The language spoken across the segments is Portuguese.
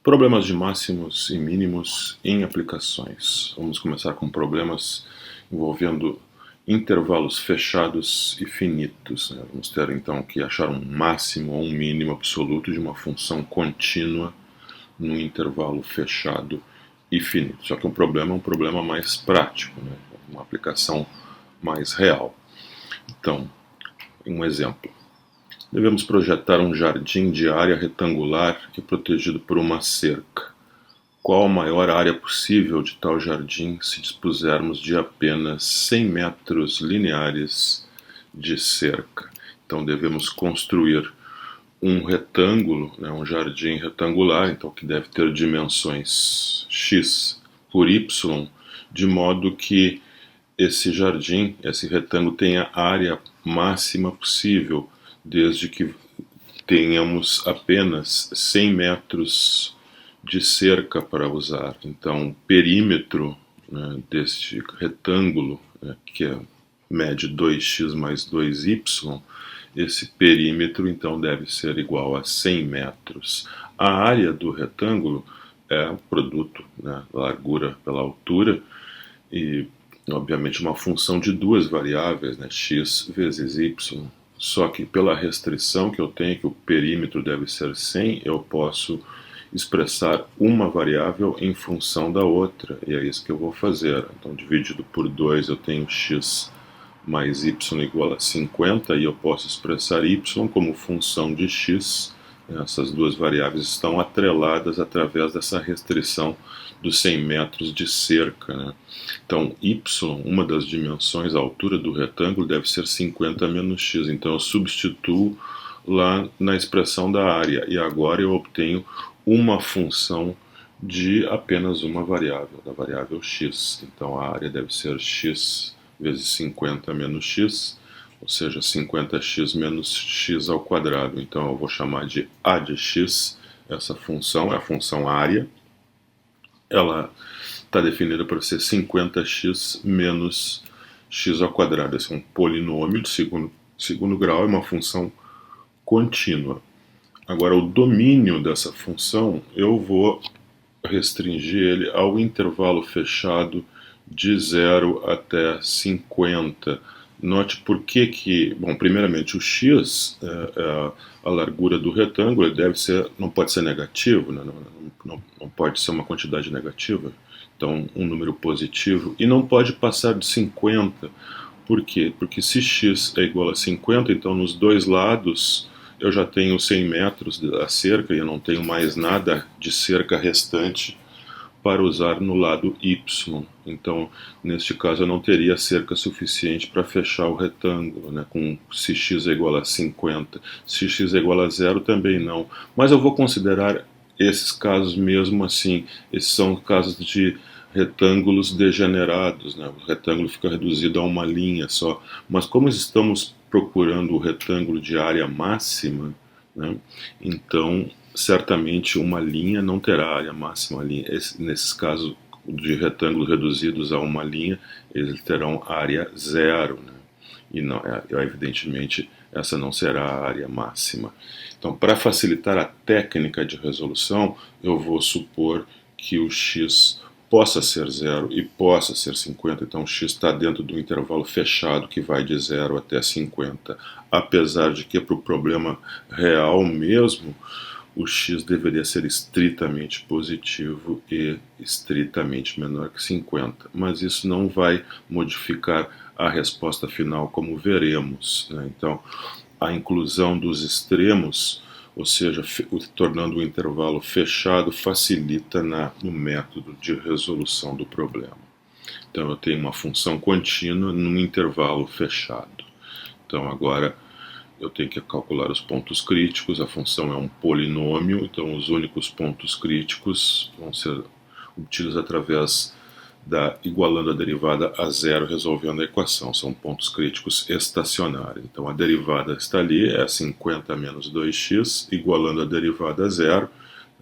Problemas de máximos e mínimos em aplicações. Vamos começar com problemas envolvendo intervalos fechados e finitos, né? Vamos ter então que achar um máximo ou um mínimo absoluto de uma função contínua num intervalo fechado e finito. Só que o problema é um problema mais prático, né? Uma aplicação mais real. Então, um exemplo. Devemos projetar um jardim de área retangular e protegido por uma cerca. Qual a maior área possível de tal jardim se dispusermos de apenas 100 metros lineares de cerca? Então devemos construir um retângulo, né, um jardim retangular, então que deve ter dimensões x por y, de modo que esse jardim, esse retângulo, tenha a área máxima possível, desde que tenhamos apenas 100 metros de cerca para usar. Então, o perímetro, né, deste retângulo, né, que mede 2x mais 2y, esse perímetro então deve ser igual a 100 metros. A área do retângulo é o produto, né, largura pela altura, e obviamente uma função de duas variáveis, né, x vezes y. Só que pela restrição que eu tenho, que o perímetro deve ser 100, eu posso expressar uma variável em função da outra, e é isso que eu vou fazer. Então, dividido por 2, eu tenho x mais y igual a 50, e eu posso expressar y como função de x. Essas duas variáveis estão atreladas através dessa restrição dos 100 metros de cerca, né? Então, y, uma das dimensões, a altura do retângulo, deve ser 50 menos x. Então, eu substituo lá na expressão da área, e agora eu obtenho uma função de apenas uma variável, da variável x. Então, a área deve ser x vezes 50 menos x, ou seja, 50x menos x ao quadrado. Então eu vou chamar de a de x, essa função é a função área. Ela está definida para ser 50x menos x ao quadrado. Esse é um polinômio de segundo grau, é uma função contínua. Agora, o domínio dessa função, eu vou restringir ele ao intervalo fechado de 0 até 50. Note por que, bom, primeiramente o x, a largura do retângulo, não pode ser negativo, né? Não pode ser uma quantidade negativa, então um número positivo, e não pode passar de 50. Por quê? Porque se x é igual a 50, então nos dois lados eu já tenho 100 metros da cerca e eu não tenho mais nada de cerca restante para usar no lado y. Então, neste caso, eu não teria cerca suficiente para fechar o retângulo, né, se x é igual a 50. Se x é igual a 0, também não. Mas eu vou considerar esses casos mesmo assim. Esses são casos de retângulos degenerados, né? O retângulo fica reduzido a uma linha só. Mas como estamos procurando o retângulo de área máxima, né, então certamente uma linha não terá área máxima. Nesses casos de retângulos reduzidos a uma linha, eles terão área zero, né? E não, evidentemente essa não será a área máxima. Então, para facilitar a técnica de resolução, eu vou supor que o x possa ser 0 e possa ser 50, então o x está dentro do intervalo fechado que vai de 0 até 50, apesar de que para o problema real mesmo, o x deveria ser estritamente positivo e estritamente menor que 50, mas isso não vai modificar a resposta final, como veremos, né? Então, a inclusão dos extremos, ou seja, tornando o intervalo fechado, facilita no método de resolução do problema. Então eu tenho uma função contínua num intervalo fechado. Então agora eu tenho que calcular os pontos críticos. A função é um polinômio, então os únicos pontos críticos vão ser obtidos através igualando a derivada a zero, resolvendo a equação. São pontos críticos estacionários. Então a derivada está ali, é 50 menos 2x, igualando a derivada a zero,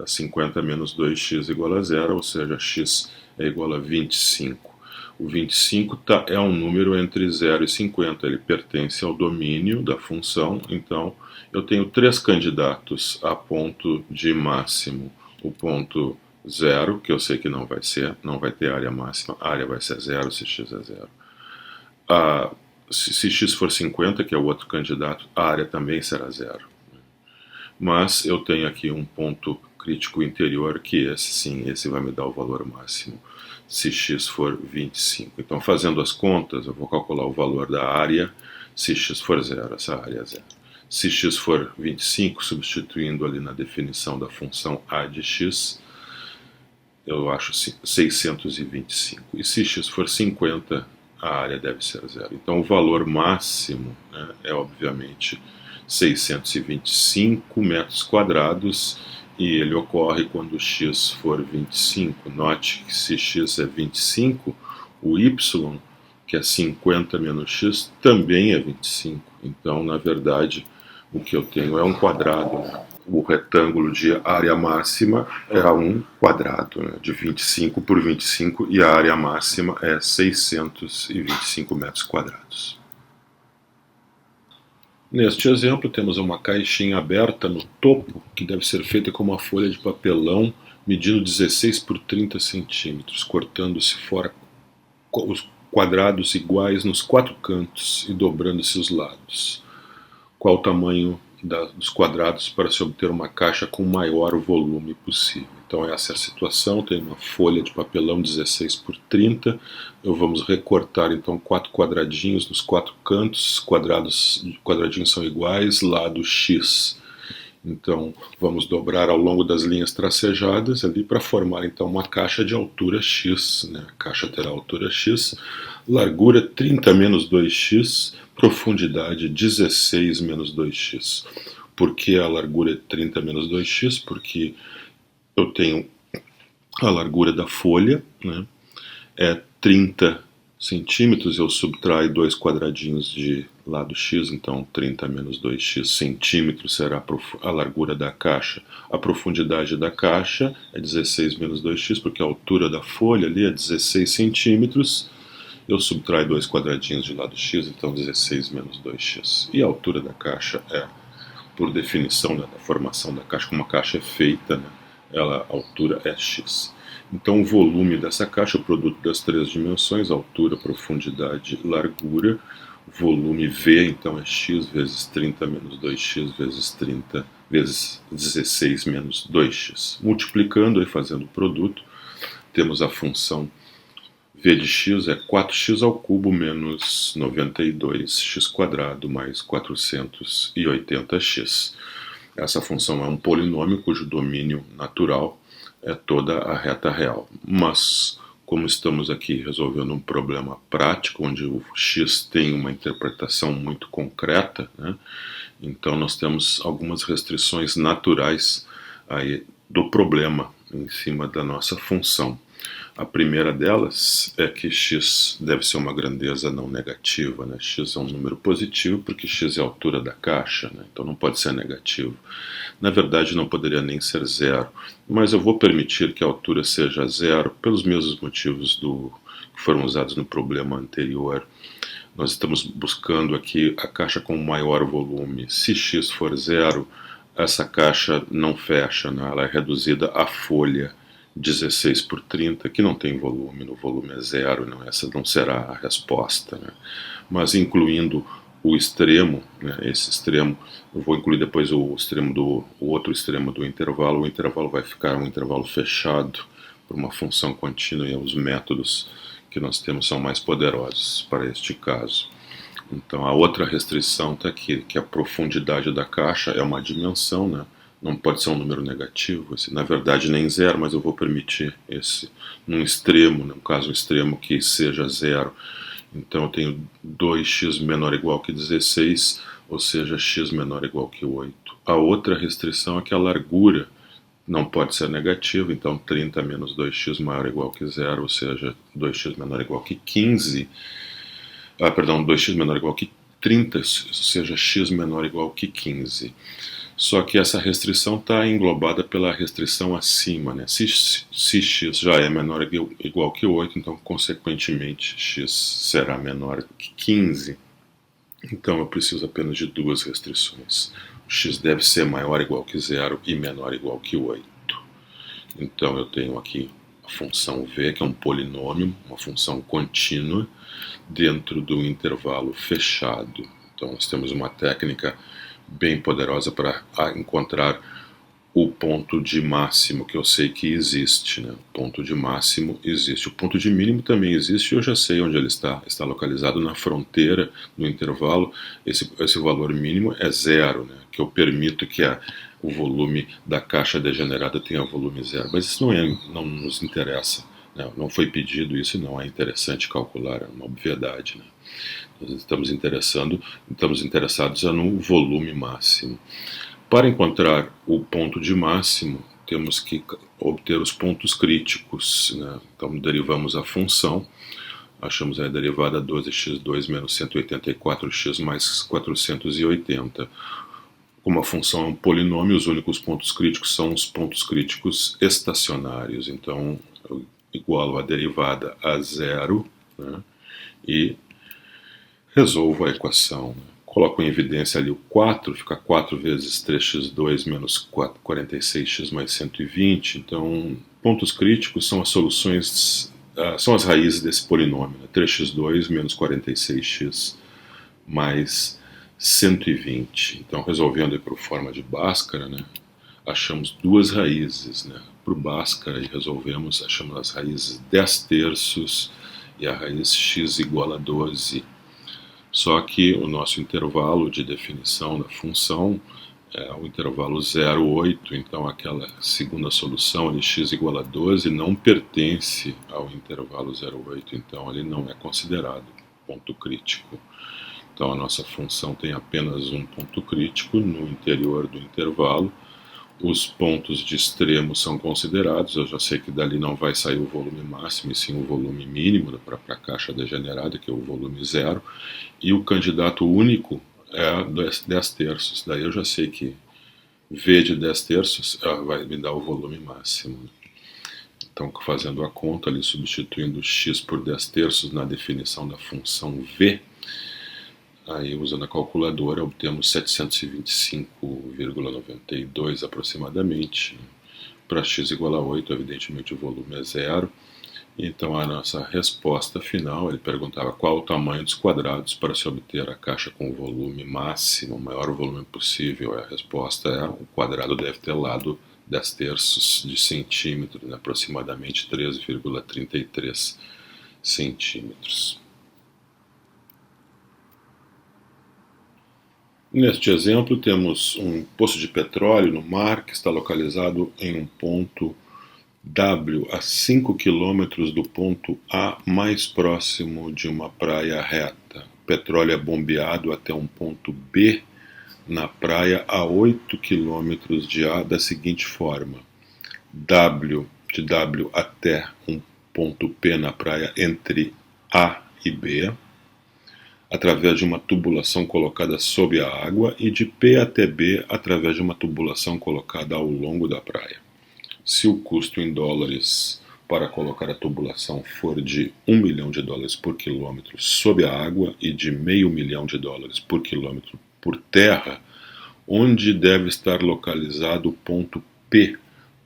50 menos 2x igual a zero, ou seja, x é igual a 25. O 25 é um número entre 0 e 50, ele pertence ao domínio da função, então eu tenho três candidatos a ponto de máximo. o ponto 0, que eu sei que não vai ter área máxima, a área vai ser 0 se x é 0. Se x for 50, que é o outro candidato, a área também será 0. Mas eu tenho aqui um ponto crítico interior, que esse sim, esse vai me dar o valor máximo, se x for 25. Então, fazendo as contas, eu vou calcular o valor da área, se x for 0, essa área é 0. Se x for 25, substituindo ali na definição da função a de x, eu acho 625. E se x for 50, a área deve ser 0. Então, o valor máximo, né, é, obviamente, 625 metros quadrados, e ele ocorre quando x for 25. Note que se x é 25, o y, que é 50 menos x, também é 25. Então, na verdade, o que eu tenho é um quadrado, né? O retângulo de área máxima é um quadrado, né, de 25 por 25, e a área máxima é 625 metros quadrados. Neste exemplo, temos uma caixinha aberta no topo, que deve ser feita com uma folha de papelão medindo 16 por 30 centímetros, cortando-se fora os quadrados iguais nos 4 cantos e dobrando-se os lados. Qual o tamanho dos quadrados para se obter uma caixa com o maior volume possível? Então essa é a situação, tem uma folha de papelão 16 por 30, vamos recortar então 4 quadradinhos nos 4 cantos, quadradinhos são iguais, lado x. Então vamos dobrar ao longo das linhas tracejadas ali para formar então uma caixa de altura x, né? A caixa terá altura x, largura 30 menos 2x, profundidade 16 menos 2x. Por que a largura é 30 menos 2x? Porque eu tenho a largura da folha, né, é 30 centímetros, eu subtraio 2 quadradinhos de lado x, então 30 menos 2x centímetros será a largura da caixa. A profundidade da caixa é 16 menos 2x, porque a altura da folha ali é 16 centímetros, eu subtraio 2 quadradinhos de lado x, então 16 menos 2x. E a altura da caixa é, por definição, né, da formação da caixa, como a caixa é feita, né, a altura é x. Então o volume dessa caixa, o produto das 3 dimensões, altura, profundidade, largura, volume V, então é x vezes 30 menos 2x vezes 30 vezes 16 menos 2x. Multiplicando e fazendo o produto, temos a função V de x é 4x ao cubo menos 92x² mais 480x. Essa função é um polinômio cujo domínio natural é toda a reta real. Mas, como estamos aqui resolvendo um problema prático, onde o x tem uma interpretação muito concreta, né, então nós temos algumas restrições naturais aí do problema em cima da nossa função. A primeira delas é que x deve ser uma grandeza não negativa, né? X é um número positivo porque x é a altura da caixa, né? Então não pode ser negativo. Na verdade não poderia nem ser zero, mas eu vou permitir que a altura seja zero pelos mesmos motivos que foram usados no problema anterior. Nós estamos buscando aqui a caixa com maior volume. Se x for zero, essa caixa não fecha, né? Ela é reduzida à folha 16 por 30, que não tem volume, no volume é zero, não, essa não será a resposta, né? Mas incluindo o extremo, né, esse extremo, eu vou incluir depois o outro extremo do intervalo, o intervalo vai ficar um intervalo fechado por uma função contínua, e os métodos que nós temos são mais poderosos para este caso. Então a outra restrição está aqui, que a profundidade da caixa é uma dimensão, né? Não pode ser um número negativo, na verdade nem zero, mas eu vou permitir esse num extremo, no caso um extremo que seja zero. Então eu tenho 2x menor ou igual que 16, ou seja, x menor ou igual que 8. A outra restrição é que a largura não pode ser negativa, então 30 menos 2x maior ou igual que zero, ou seja, 2x menor ou igual que 15. 2x menor ou igual que 30, ou seja, x menor ou igual que 15. Só que essa restrição está englobada pela restrição acima, né? Se x já é menor ou igual que 8, então, consequentemente, x será menor que 15. Então, eu preciso apenas de duas restrições. O x deve ser maior ou igual que 0 e menor ou igual que 8. Então eu tenho aqui a função v, que é um polinômio, uma função contínua, dentro do intervalo fechado. Então nós temos uma técnica bem poderosa para encontrar o ponto de máximo, que eu sei que existe, né? O ponto de máximo existe. O ponto de mínimo também existe, eu já sei onde ele está. Está localizado na fronteira do intervalo. Esse valor mínimo é zero, né? Que eu permito que o volume da caixa degenerada tenha volume zero. Mas isso não nos interessa, né? Não foi pedido isso, não é interessante calcular, é uma obviedade, né? Nós estamos interessados no volume máximo. Para encontrar o ponto de máximo, temos que obter os pontos críticos, né? Então derivamos a função, achamos a derivada 12x2 menos 184x mais 480. Como a função é um polinômio, os únicos pontos críticos são os pontos críticos estacionários. Então eu igualo a derivada a zero, né? E resolvo a equação, né? Coloco em evidência ali o 4, fica 4 vezes 3x2 menos 46x mais 120. Então, pontos críticos são as soluções, são as raízes desse polinômio, né? 3x2 menos 46x mais 120. Então, resolvendo por forma de Bhaskara, né, achamos duas raízes, né? Para o Bhaskara, e resolvemos, achamos as raízes 10 terços e a raiz x igual a 12. Só que o nosso intervalo de definição da função é o intervalo 0,8, então aquela segunda solução, ali, x igual a 12, não pertence ao intervalo 0,8, então ele não é considerado ponto crítico. Então a nossa função tem apenas um ponto crítico no interior do intervalo. Os pontos de extremo são considerados, eu já sei que dali não vai sair o volume máximo, e sim o volume mínimo para a caixa degenerada, que é o volume zero, e o candidato único é 10 terços, daí eu já sei que V de 10 terços vai me dar o volume máximo. Então, fazendo a conta ali, substituindo x por 10 terços na definição da função V, aí, usando a calculadora, obtemos 725,92 aproximadamente. Para x igual a 8, evidentemente o volume é zero. Então, a nossa resposta final, ele perguntava qual o tamanho dos quadrados para se obter a caixa com o volume máximo, o maior volume possível. A resposta é: o quadrado deve ter lado 10 terços de centímetro, né, aproximadamente 3,33 centímetros. Neste exemplo, temos um poço de petróleo no mar que está localizado em um ponto W a 5 km do ponto A mais próximo de uma praia reta. O petróleo é bombeado até um ponto B na praia a 8 km de A da seguinte forma: de W até um ponto P na praia entre A e B, através de uma tubulação colocada sob a água, e de P até B através de uma tubulação colocada ao longo da praia. Se o custo em dólares para colocar a tubulação for de $1 milhão por quilômetro sob a água e de $500 mil por quilômetro por terra, onde deve estar localizado o ponto P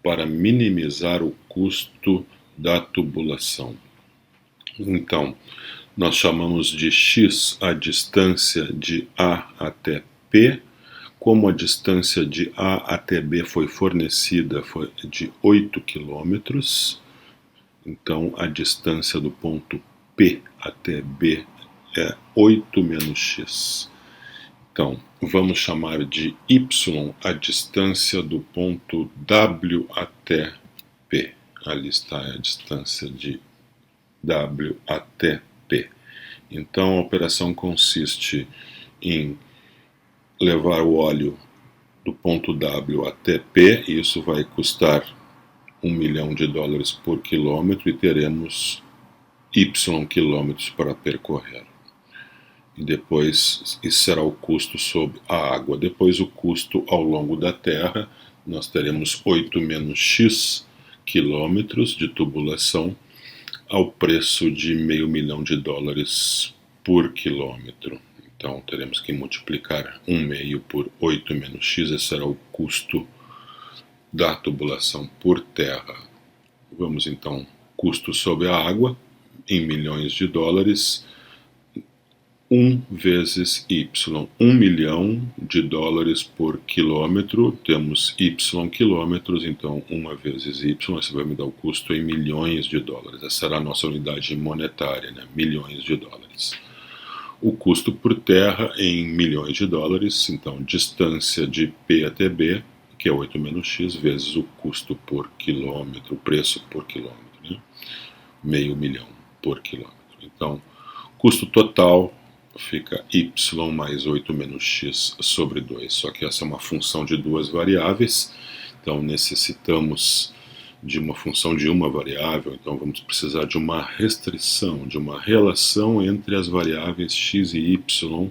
para minimizar o custo da tubulação? Então, nós chamamos de x a distância de A até P. Como a distância de A até B foi fornecida foi de 8 km, então a distância do ponto P até B é 8 menos x. Então, vamos chamar de y a distância do ponto W até P. Ali está a distância de W até P. Então, a operação consiste em levar o óleo do ponto W até P, e isso vai custar $1 milhão por quilômetro, e teremos Y quilômetros para percorrer. E depois, isso será o custo sob a água. Depois, o custo ao longo da terra, nós teremos 8 menos x quilômetros de tubulação, ao preço de $500 mil por quilômetro. Então, teremos que multiplicar 1,5 por 8 menos x, esse será o custo da tubulação por terra. Vamos então, custo sobre a água, em milhões de dólares, 1 vezes Y, 1 milhão de dólares por quilômetro, temos Y quilômetros, então 1 vezes Y, isso vai me dar o custo em milhões de dólares. Essa será a nossa unidade monetária, né? Milhões de dólares. O custo por terra em milhões de dólares, então distância de P até B, que é 8 menos X, vezes o custo por quilômetro, o preço por quilômetro, né? Meio milhão por quilômetro. Então, custo total fica y mais 8 menos x sobre 2. Só que essa é uma função de duas variáveis, então necessitamos de uma função de uma variável, então vamos precisar de uma restrição, de uma relação entre as variáveis x e y,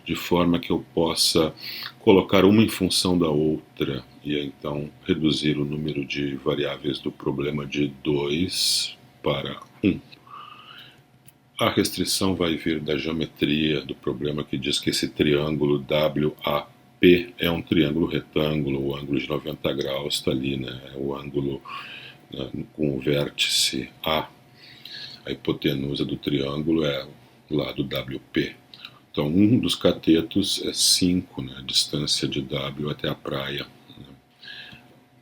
de forma que eu possa colocar uma em função da outra, e então reduzir o número de variáveis do problema de 2 para 1. A restrição vai vir da geometria do problema, que diz que esse triângulo WAP é um triângulo retângulo, o ângulo de 90 graus está ali, né? É o ângulo, né, com o vértice A. A hipotenusa do triângulo é o lado WP. Então, um dos catetos é 5, né? A distância de W até a praia.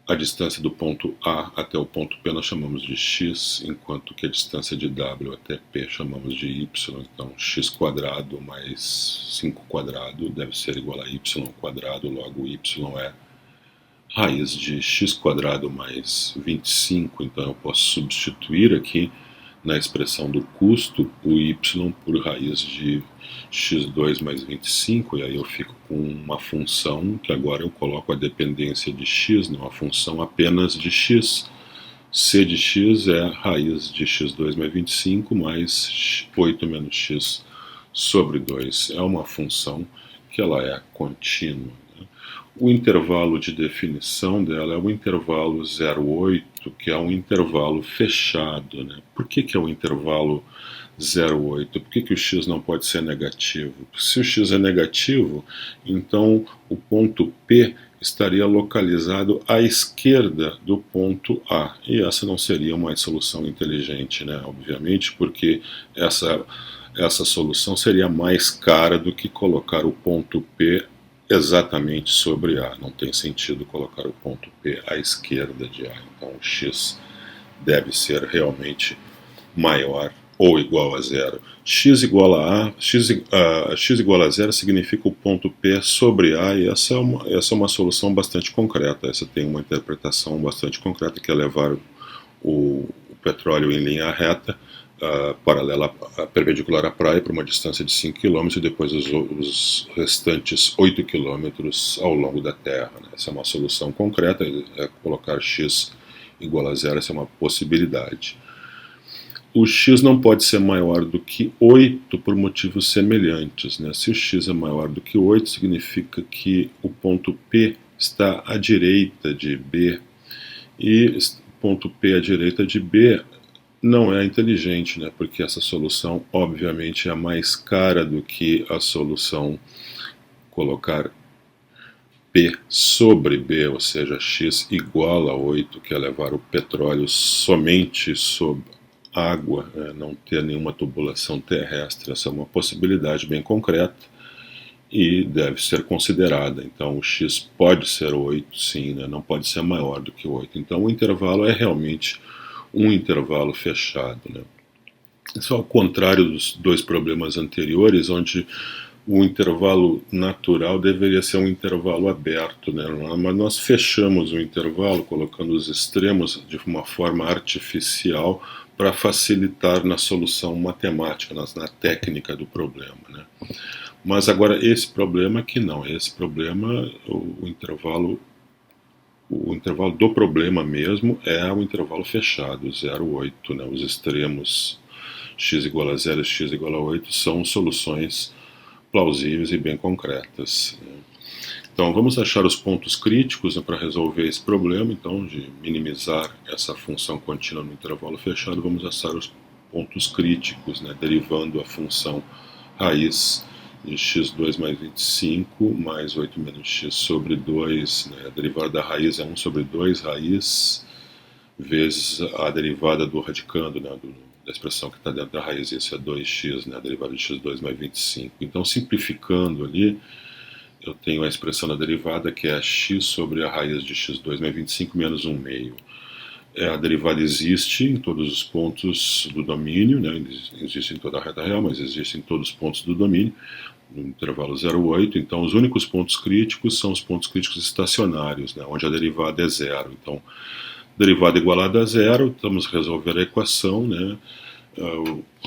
A distância do ponto A até o ponto P nós chamamos de x, enquanto que a distância de W até P chamamos de y. Então, x quadrado mais 5 quadrado deve ser igual a y quadrado, logo y é raiz de x quadrado mais 25. Então, eu posso substituir aqui na expressão do custo o y por raiz de x2 mais 25, e aí eu fico com uma função que agora eu coloco a dependência de x, não a função apenas de x. C de x é a raiz de x2 mais 25 mais 8 menos x sobre 2. É uma função que ela é contínua. O intervalo de definição dela é o intervalo 0,8, que é um intervalo fechado, né? Por que é o intervalo 0,8? Por que o x não pode ser negativo? Se o x é negativo, então o ponto P estaria localizado à esquerda do ponto A. E essa não seria uma solução inteligente, né? Obviamente, porque essa solução seria mais cara do que colocar o ponto P exatamente sobre A. Não tem sentido colocar o ponto P à esquerda de A. Então o x deve ser realmente maior ou igual a zero. X igual a A, x igual a zero significa o ponto P sobre A, e essa é uma solução bastante concreta. Essa tem uma interpretação bastante concreta, que é levar o petróleo em linha reta, paralela, perpendicular à praia, por uma distância de 5 km, e depois os restantes 8 km ao longo da Terra, né? Essa é uma solução concreta, colocar x igual a zero, essa é uma possibilidade. O x não pode ser maior do que 8 por motivos semelhantes, né? Se o x é maior do que 8, significa que o ponto P está à direita de B, e o ponto P à direita de B não é inteligente, né? Porque essa solução obviamente é mais cara do que a solução colocar P sobre B, ou seja, x igual a 8, que é levar o petróleo somente sob água, não ter nenhuma tubulação terrestre. Essa é uma possibilidade bem concreta e deve ser considerada. Então o x pode ser 8, sim, né? Não pode ser maior do que 8. Então o intervalo é realmente um intervalo fechado, né? Isso ao contrário dos dois problemas anteriores, onde o intervalo natural deveria ser um intervalo aberto, né? Mas nós fechamos o intervalo colocando os extremos de uma forma artificial para facilitar na solução matemática, na técnica do problema, né? Mas agora esse problema aqui não, esse problema, o intervalo do problema mesmo é o intervalo fechado, 0,8, né? Os extremos x igual a 0 e x igual a 8 são soluções plausíveis e bem concretas. Então vamos achar os pontos críticos, né, para resolver esse problema. Então, de minimizar essa função contínua no intervalo fechado, vamos achar os pontos críticos, né, derivando a função raiz de x2 mais 25 mais 8 menos x sobre 2, né? A derivada da raiz é 1 sobre 2 raiz vezes a derivada do radicando, né? Da expressão que está dentro da raiz, isso é 2x, né? A derivada de x2 mais 25. Então, simplificando ali, eu tenho a expressão da derivada que é x sobre a raiz de x2 mais 25 menos 1 meio. A derivada existe em todos os pontos do domínio, né? Existe em toda a reta real, mas existe em todos os pontos do domínio, no intervalo 0,8. Então, os únicos pontos críticos são os pontos críticos estacionários, né? Onde a derivada é zero. Então, derivada igualada a zero, vamos resolver a equação, né?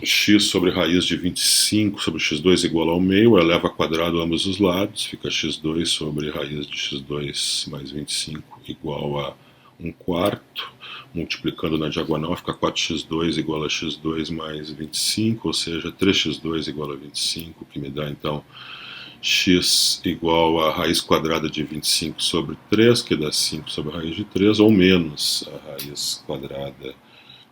X sobre raiz de 25 sobre x2 igual ao meio, eleva ao quadrado ambos os lados, fica x2 sobre raiz de x2 mais 25 igual a 1/4, multiplicando na diagonal fica 4x2 igual a x2 mais 25, ou seja, 3x2 igual a 25, que me dá então x igual a raiz quadrada de 25 sobre 3, que dá 5 sobre a raiz de 3, ou menos a raiz quadrada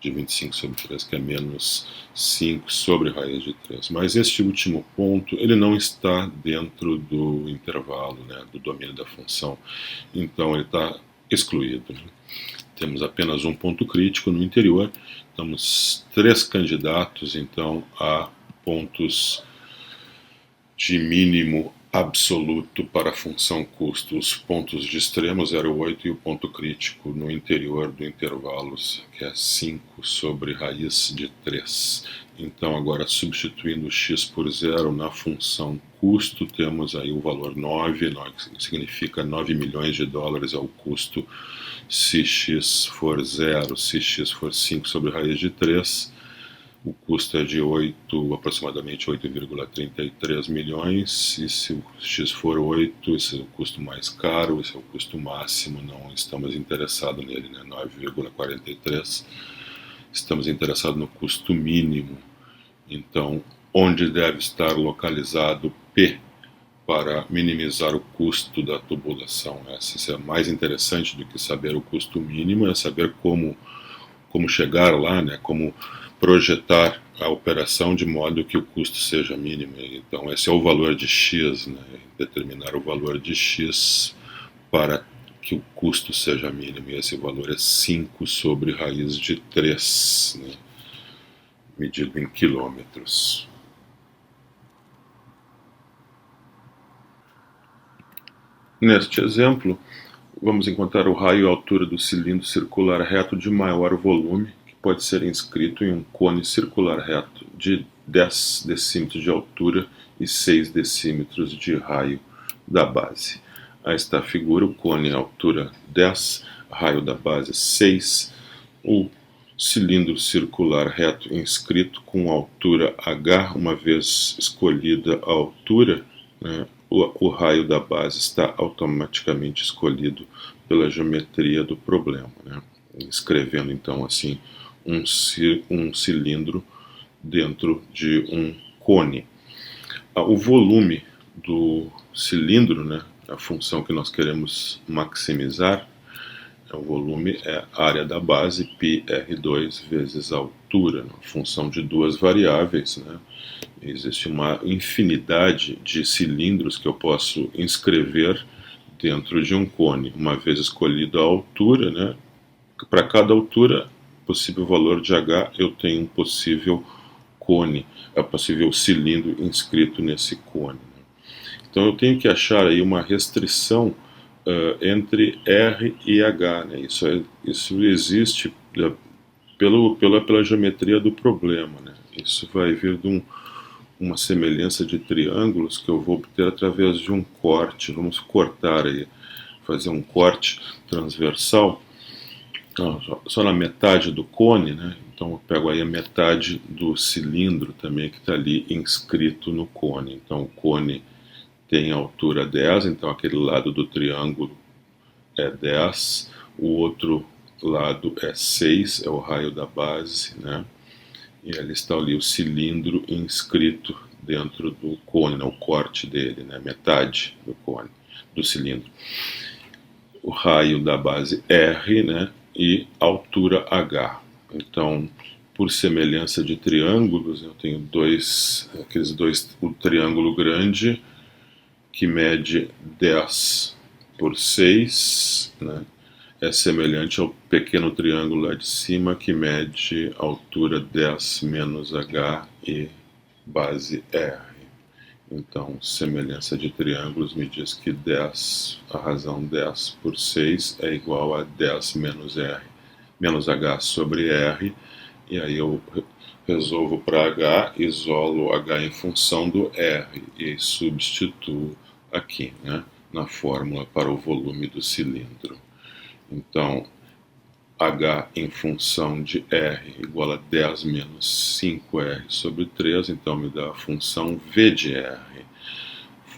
de 25 sobre 3, que é menos 5 sobre raiz de 3. Mas este último ponto, ele não está dentro do intervalo, né, do domínio da função. Então, ele está excluído. Né? Temos apenas um ponto crítico no interior. Temos 3 candidatos, então, a pontos de mínimo absoluto para a função custo, os pontos de extremo 0,8 e o ponto crítico no interior do intervalo, que é 5 sobre raiz de 3. Então, agora substituindo x por 0 na função custo, temos aí o valor 9, que significa 9 milhões de dólares é o custo se x for 0, se x for 5 sobre raiz de 3. O custo é de aproximadamente 8,33 milhões, e se o X for 8, esse é o custo mais caro, esse é o custo máximo, não estamos interessados nele, né? 9,43. Estamos interessados no custo mínimo. Então, onde deve estar localizado P para minimizar o custo da tubulação? Isso é mais interessante do que saber o custo mínimo, é saber como chegar lá, né? Como projetar a operação de modo que o custo seja mínimo. Então, esse é o valor de x, né? Determinar o valor de x para que o custo seja mínimo. E esse valor é 5 sobre raiz de 3, né? Medido em quilômetros. Neste exemplo, vamos encontrar o raio e a altura do cilindro circular reto de maior volume, pode ser inscrito em um cone circular reto de 10 decímetros de altura e 6 decímetros de raio da base. Aí está a figura, o cone altura 10, raio da base 6, o cilindro circular reto inscrito com altura H, uma vez escolhida a altura, né, o raio da base está automaticamente escolhido pela geometria do problema, né, escrevendo então assim um cilindro dentro de um cone. O volume do cilindro, né, a função que nós queremos maximizar, o volume é a área da base, πr2 vezes a altura, uma função de duas variáveis. Né? Existe uma infinidade de cilindros que eu posso inscrever dentro de um cone. Uma vez escolhida a altura, né, para cada altura, possível valor de H, eu tenho um possível cone, possível cilindro inscrito nesse cone. Então eu tenho que achar aí uma restrição entre R e H. Né? Isso existe pela geometria do problema. Né? Isso vai vir de uma semelhança de triângulos que eu vou obter através de um corte. Vamos cortar aí, fazer um corte transversal. Só na metade do cone, né? Então eu pego aí a metade do cilindro também que está ali inscrito no cone. Então o cone tem altura 10, então aquele lado do triângulo é 10, o outro lado é 6, é o raio da base, né? E ali está ali o cilindro inscrito dentro do cone, né? O corte dele, né? Metade do cone, do cilindro. O raio da base R, né? E altura H. Então, por semelhança de triângulos, eu tenho o triângulo grande que mede 10 por 6, né? É semelhante ao pequeno triângulo lá de cima que mede altura 10 menos h e base R. Então, semelhança de triângulos me diz que 10, a razão 10 por 6 é igual a 10 menos R, menos H sobre R, e aí eu resolvo para H, isolo H em função do R e substituo aqui, né, na fórmula para o volume do cilindro. Então, H em função de R igual a 10 menos 5R sobre 3, então me dá a função V de R,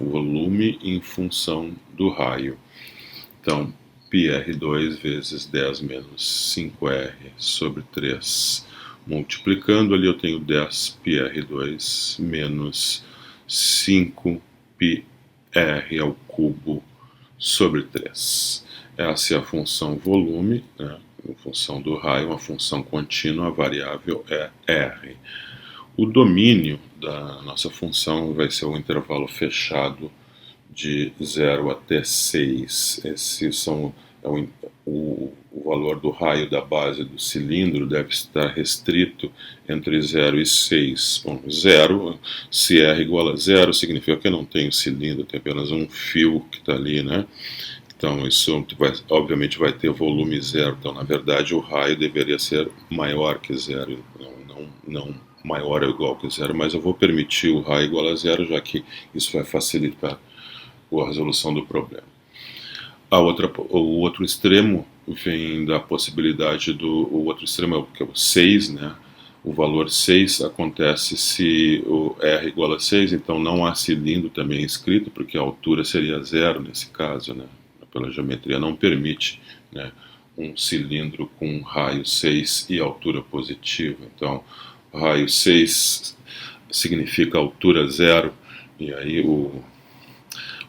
volume em função do raio. Então, πr2 vezes 10 menos 5R sobre 3. Multiplicando ali eu tenho 10 πr2 menos 5 πr ao cubo sobre 3. Essa é a função volume, né? Em função do raio, uma função contínua, a variável é R. O domínio da nossa função vai ser o intervalo fechado de 0 até 6. O valor do raio da base do cilindro deve estar restrito entre 0 e 6. Bom, 0, se R igual a 0, significa que eu não tenho cilindro, tem apenas um fio que está ali, né? Então, isso obviamente vai ter volume zero. Então, na verdade, o raio deveria ser maior que zero, não maior ou igual que zero, mas eu vou permitir o raio igual a zero, já que isso vai facilitar a resolução do problema. O outro extremo vem da possibilidade o outro extremo é o 6, né? O valor 6 acontece se o R igual a 6, então não há cilindro também escrito, porque a altura seria zero nesse caso, né? Pela geometria não permite, né, um cilindro com raio 6 e altura positiva. Então, raio 6 significa altura zero, e aí o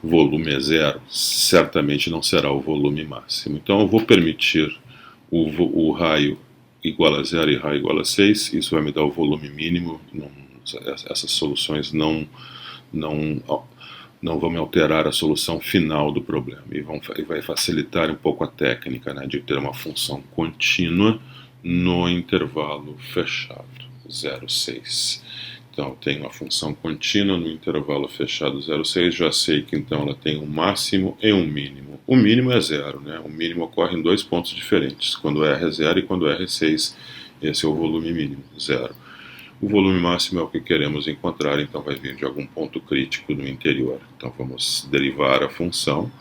volume é zero. Certamente não será o volume máximo. Então, eu vou permitir o raio igual a zero e raio igual a 6. Isso vai me dar o volume mínimo. Essas soluções não vão me alterar a solução final do problema e vai facilitar um pouco a técnica, né, de ter uma função contínua no intervalo fechado 0,6. Então eu tenho uma função contínua no intervalo fechado 0,6, já sei que então ela tem um máximo e um mínimo. O mínimo é zero, né? O mínimo ocorre em dois pontos diferentes, quando R é zero e quando R é 6, esse é o volume mínimo, zero. O volume máximo é o que queremos encontrar, então vai vir de algum ponto crítico no interior. Então vamos derivar a função,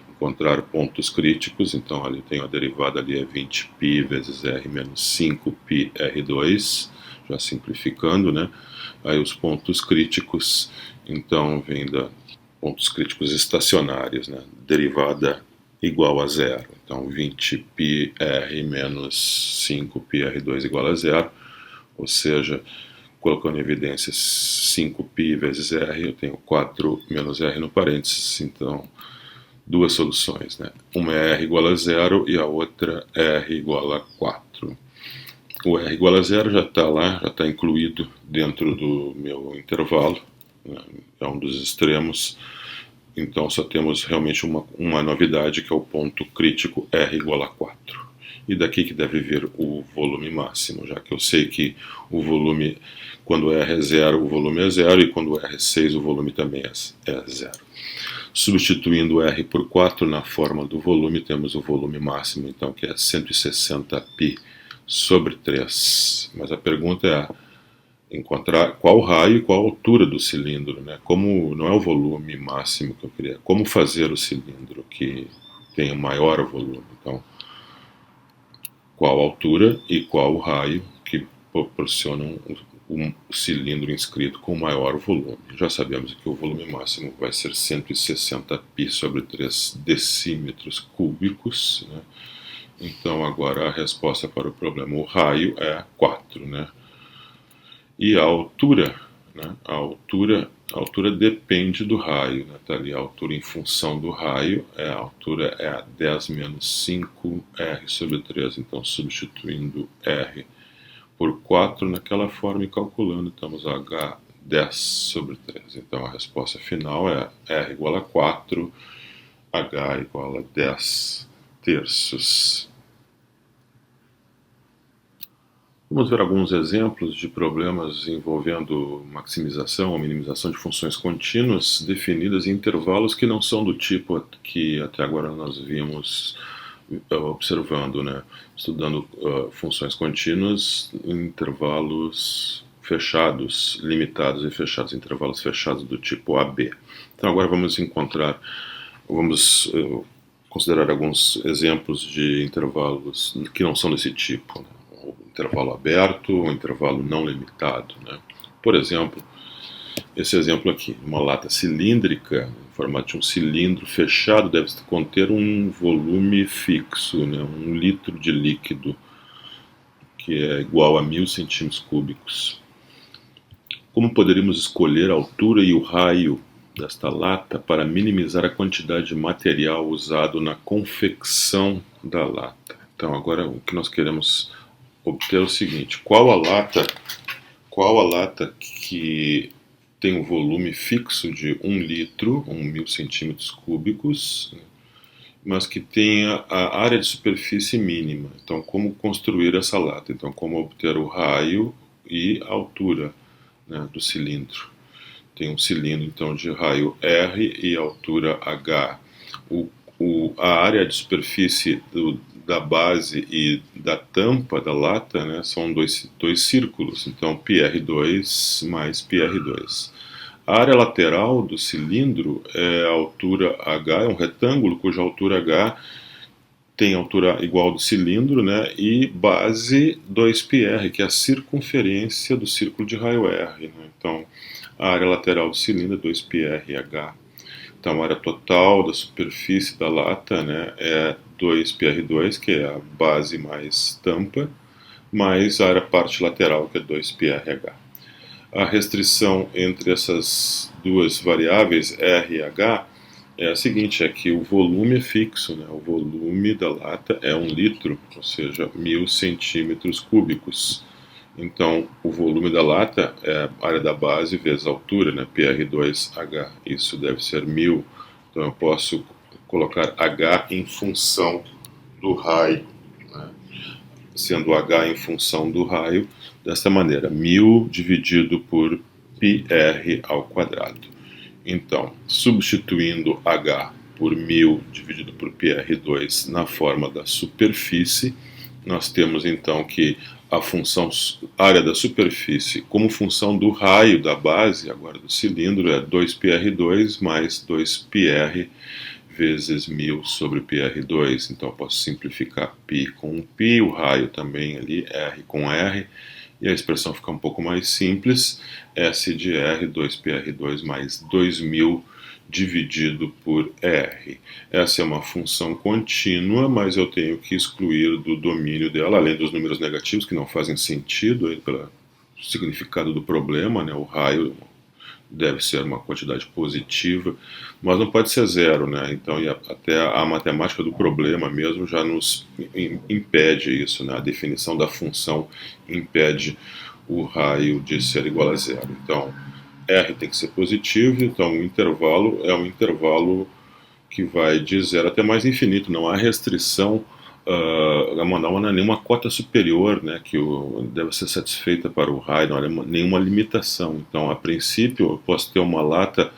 encontrar pontos críticos, então ali tem a derivada ali é 20π vezes R menos 5π R2, já simplificando, né? Aí os pontos críticos, então vem da pontos críticos estacionários, né? Derivada igual a zero, então 20π R menos 5π R2 igual a zero, ou seja, colocando em evidência 5π vezes R, eu tenho 4 menos R no parênteses, então duas soluções, né? Uma é R igual a zero e a outra R igual a 4. O R igual a zero já está lá, já está incluído dentro do meu intervalo, né? É um dos extremos, então só temos realmente uma novidade, que é o ponto crítico R igual a 4. E daqui que deve vir o volume máximo, já que eu sei que o volume, quando R é zero, o volume é zero, e quando R é 6, o volume também é zero. Substituindo R por 4 na forma do volume, temos o volume máximo, então, que é 160π sobre 3. Mas a pergunta é encontrar qual raio e qual altura do cilindro, né? Como não é o volume máximo que eu queria, como fazer o cilindro que tenha maior volume. Então, qual a altura e qual o raio que proporcionam um cilindro inscrito com maior volume. Já sabemos que o volume máximo vai ser 160π sobre 3 decímetros cúbicos, né? Então agora a resposta para o problema, o raio é 4, né? E a altura, né? A altura depende do raio, né? Tá ali a altura em função do raio, a altura é 10 menos 5R sobre 3, então substituindo R por 4 naquela forma e calculando, estamos H 10 sobre 3. Então a resposta final é R igual a 4, H igual a 10 terços. Vamos ver alguns exemplos de problemas envolvendo maximização ou minimização de funções contínuas definidas em intervalos que não são do tipo que até agora nós vimos observando, né? Estudando funções contínuas em intervalos fechados, limitados e fechados, intervalos fechados do tipo AB. Então agora vamos considerar alguns exemplos de intervalos que não são desse tipo, né? O intervalo aberto, o intervalo não limitado, né? Por exemplo, esse exemplo aqui, uma lata cilíndrica, em formato de um cilindro fechado, deve conter um volume fixo, né? 1 litro de líquido, que é igual a 1000 centímetros cúbicos. Como poderíamos escolher a altura e o raio desta lata para minimizar a quantidade de material usado na confecção da lata? Então agora o que nós queremos obter é o seguinte: qual a lata que tem um volume fixo de 1 litro, 1000 centímetros cúbicos, mas que tenha a área de superfície mínima. Então, como construir essa lata? Então, como obter o raio e a altura, né, do cilindro. Tem um cilindro, então, de raio R e altura H. A área de superfície da base e da tampa da lata, né, são dois círculos, então PR2 mais PR2. A área lateral do cilindro é a altura H, é um retângulo cuja altura H tem altura igual do cilindro, né, e base 2πr, que é a circunferência do círculo de raio R. Né? Então, a área lateral do cilindro é 2πrh. Então, a área total da superfície da lata, né, é 2πr2, que é a base mais tampa, mais a área parte lateral, que é 2πrh. A restrição entre essas duas variáveis, R e H, é a seguinte: é que o volume é fixo, né? O volume da lata é 1 litro, ou seja, 1000 centímetros cúbicos. Então, o volume da lata é a área da base vezes a altura, né? PR2H. Isso deve ser 1000. Então, eu posso colocar H em função do raio, né? Sendo H em função do raio, desta maneira: 1000 dividido por πr ao quadrado. Então, substituindo H por 1000 dividido por PR2 na forma da superfície, nós temos então que a função área da superfície como função do raio da base, agora do cilindro, é 2πr2 mais 2πr vezes 1000 sobre PR2. Então eu posso simplificar π com π, o raio também ali, R com R, e a expressão fica um pouco mais simples: S de R, 2πr2 mais 2000 dividido por R. Essa é uma função contínua, mas eu tenho que excluir do domínio dela, além dos números negativos que não fazem sentido aí, pelo significado do problema, né? O raio deve ser uma quantidade positiva, mas não pode ser zero, né? Então, até a matemática do problema mesmo já nos impede isso, né? A definição da função impede o raio de ser igual a zero. Então, R tem que ser positivo, então o intervalo é um intervalo que vai de zero até mais infinito, não há restrição. Não há nenhuma cota superior, né, que deve ser satisfeita para o raio, não há nenhuma limitação. Então, a princípio, eu posso ter uma lata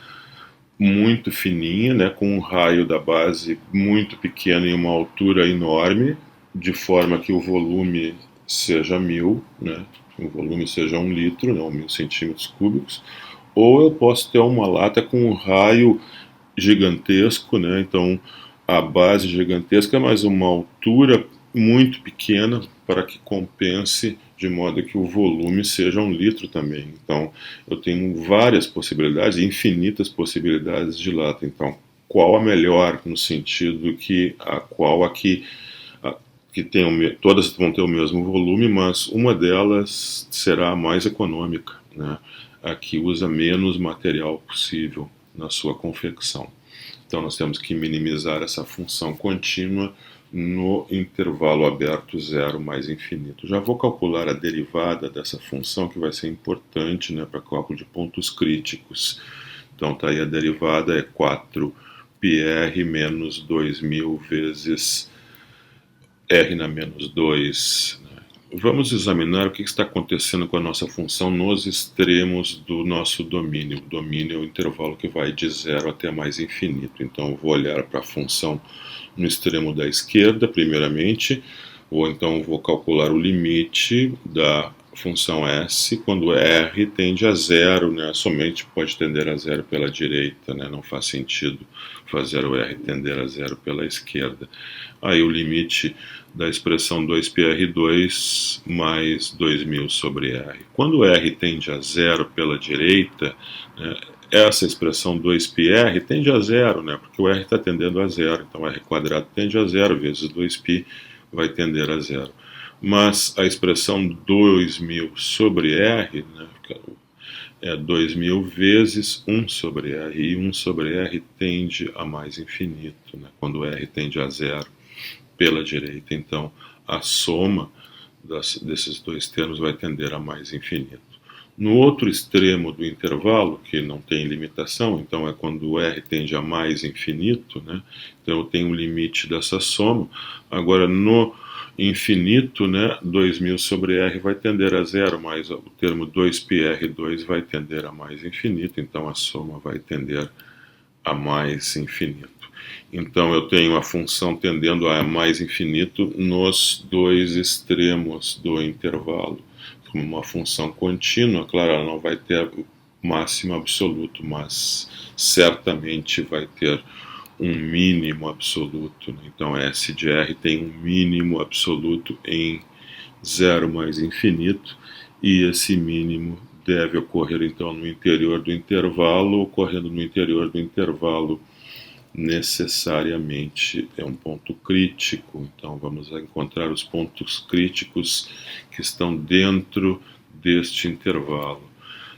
muito fininha, né, com um raio da base muito pequeno e uma altura enorme, de forma que o volume seja 1000, né, o volume seja 1 litro, né, 1000 centímetros cúbicos, ou eu posso ter uma lata com um raio gigantesco, né, então a base gigantesca, mas uma altura muito pequena para que compense, de modo que o volume seja 1 litro também. Então, eu tenho várias possibilidades, infinitas possibilidades de lata. Então, qual a melhor no sentido que todas vão ter o mesmo volume, mas uma delas será a mais econômica, né? A que usa menos material possível na sua confecção. Então nós temos que minimizar essa função contínua no intervalo aberto 0 mais infinito. Já vou calcular a derivada dessa função, que vai ser importante, né, para cálculo de pontos críticos. Então tá aí, a derivada é 4πr menos 2000 vezes r na menos 2. Vamos examinar o que está acontecendo com a nossa função nos extremos do nosso domínio. O domínio é o intervalo que vai de 0 até mais infinito. Então, eu vou olhar para a função no extremo da esquerda, primeiramente, ou então vou calcular o limite da função s quando r tende a 0, né? Somente pode tender a 0 pela direita, né? Não faz sentido fazer o r tender a 0 pela esquerda. Aí o limite da expressão 2πr2 mais 2000 sobre r. Quando r tende a 0 pela direita, né, essa expressão 2πr tende a 0, né, porque o r está tendendo a 0, então r quadrado tende a 0 vezes 2π vai tender a 0. Mas a expressão 2000 sobre r, né, é 2000 vezes 1 sobre r, e 1 sobre r tende a mais infinito, né, quando r tende a 0 pela direita. Então, a soma desses dois termos vai tender a mais infinito. No outro extremo do intervalo, que não tem limitação, então é quando o r tende a mais infinito, né? Então eu tenho o limite dessa soma. Agora, no infinito, né, 2000 sobre r vai tender a 0, mas o termo 2πr2 vai tender a mais infinito, então a soma vai tender a mais infinito. Então eu tenho a função tendendo a mais infinito nos dois extremos do intervalo. Como uma função contínua, claro, ela não vai ter máximo absoluto, mas certamente vai ter um mínimo absoluto. Então S de R tem um mínimo absoluto em 0 mais infinito, e esse mínimo deve ocorrer então no interior do intervalo. Ocorrendo no interior do intervalo, necessariamente é um ponto crítico. Então vamos encontrar os pontos críticos que estão dentro deste intervalo.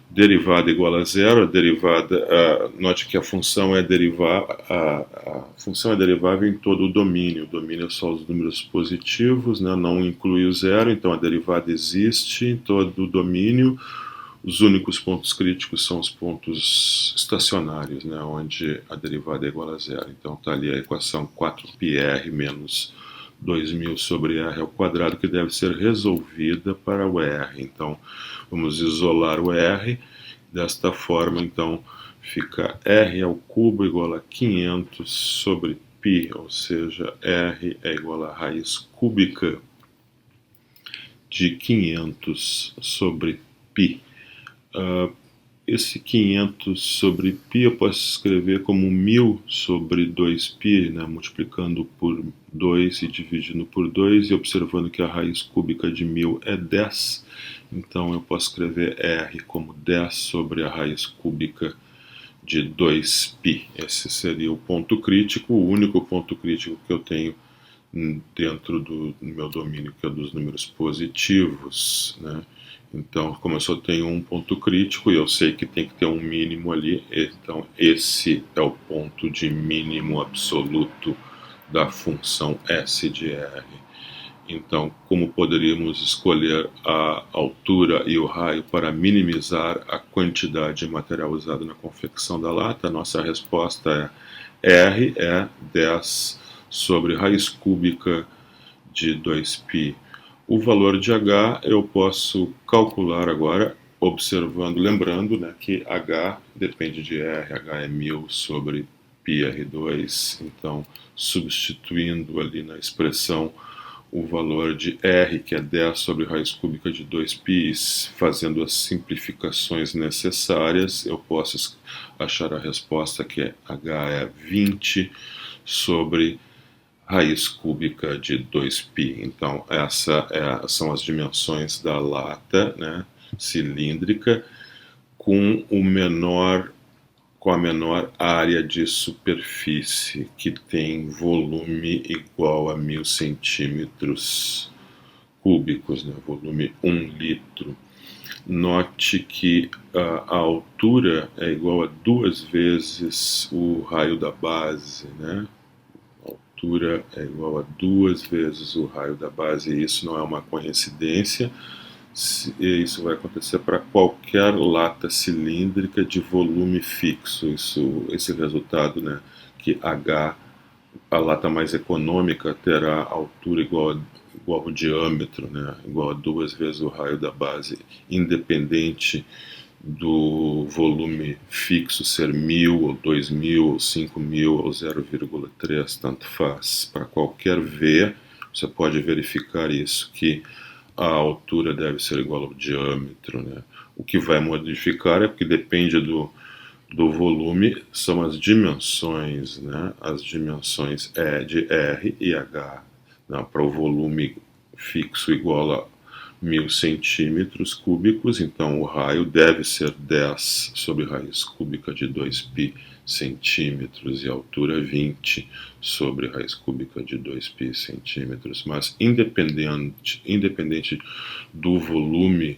Derivada igual a 0, a derivada, note que a função é derivável em todo o domínio. O domínio é só os números positivos, né, não inclui o zero, então a derivada existe em todo o domínio. Os únicos pontos críticos são os pontos estacionários, né, onde a derivada é igual a 0. Então está ali a equação 4πr menos 2000 sobre r ao quadrado, que deve ser resolvida para o r. Então vamos isolar o r desta forma. Então fica r ao cubo igual a 500 sobre π, ou seja, r é igual a raiz cúbica de 500 sobre π. Esse 500 sobre π eu posso escrever como 1000 sobre 2π, né, multiplicando por 2 e dividindo por 2, e observando que a raiz cúbica de 1000 é 10, então eu posso escrever r como 10 sobre a raiz cúbica de 2π. Esse seria o ponto crítico, o único ponto crítico que eu tenho dentro do meu domínio, que é dos números positivos, né? Então, como eu só tenho um ponto crítico e eu sei que tem que ter um mínimo ali, então esse é o ponto de mínimo absoluto da função S de R. Então, como poderíamos escolher a altura e o raio para minimizar a quantidade de material usado na confecção da lata? A nossa resposta é R é 10 sobre raiz cúbica de 2π. O valor de H eu posso calcular agora, observando, lembrando, né, que H depende de R, H é 1000 sobre πr2, então substituindo ali na expressão o valor de R, que é 10 sobre raiz cúbica de 2π, fazendo as simplificações necessárias, eu posso achar a resposta, que é H é 20 sobre raiz cúbica de 2π. Então, são as dimensões da lata, né, cilíndrica com a menor área de superfície, que tem volume igual a 1000 centímetros cúbicos, né, volume 1 litro. Note que a altura é igual a 2 vezes o raio da base, né? altura é igual a 2 vezes o raio da base, e isso não é uma coincidência. E isso vai acontecer para qualquer lata cilíndrica de volume fixo. Esse resultado, né, que H, a lata mais econômica, terá altura igual ao diâmetro, né, igual a 2 vezes o raio da base, independente do volume fixo ser 1000 ou 2000 ou 5000 ou 0,3, tanto faz. Para qualquer V, você pode verificar isso, que a altura deve ser igual ao diâmetro, né? O que vai modificar é porque depende do volume, são as dimensões, né? As dimensões E de R e H, né? Para o volume fixo igual a 1000 centímetros cúbicos, então o raio deve ser 10 sobre raiz cúbica de 2π centímetros e a altura 20 sobre raiz cúbica de 2π centímetros. Mas independente do volume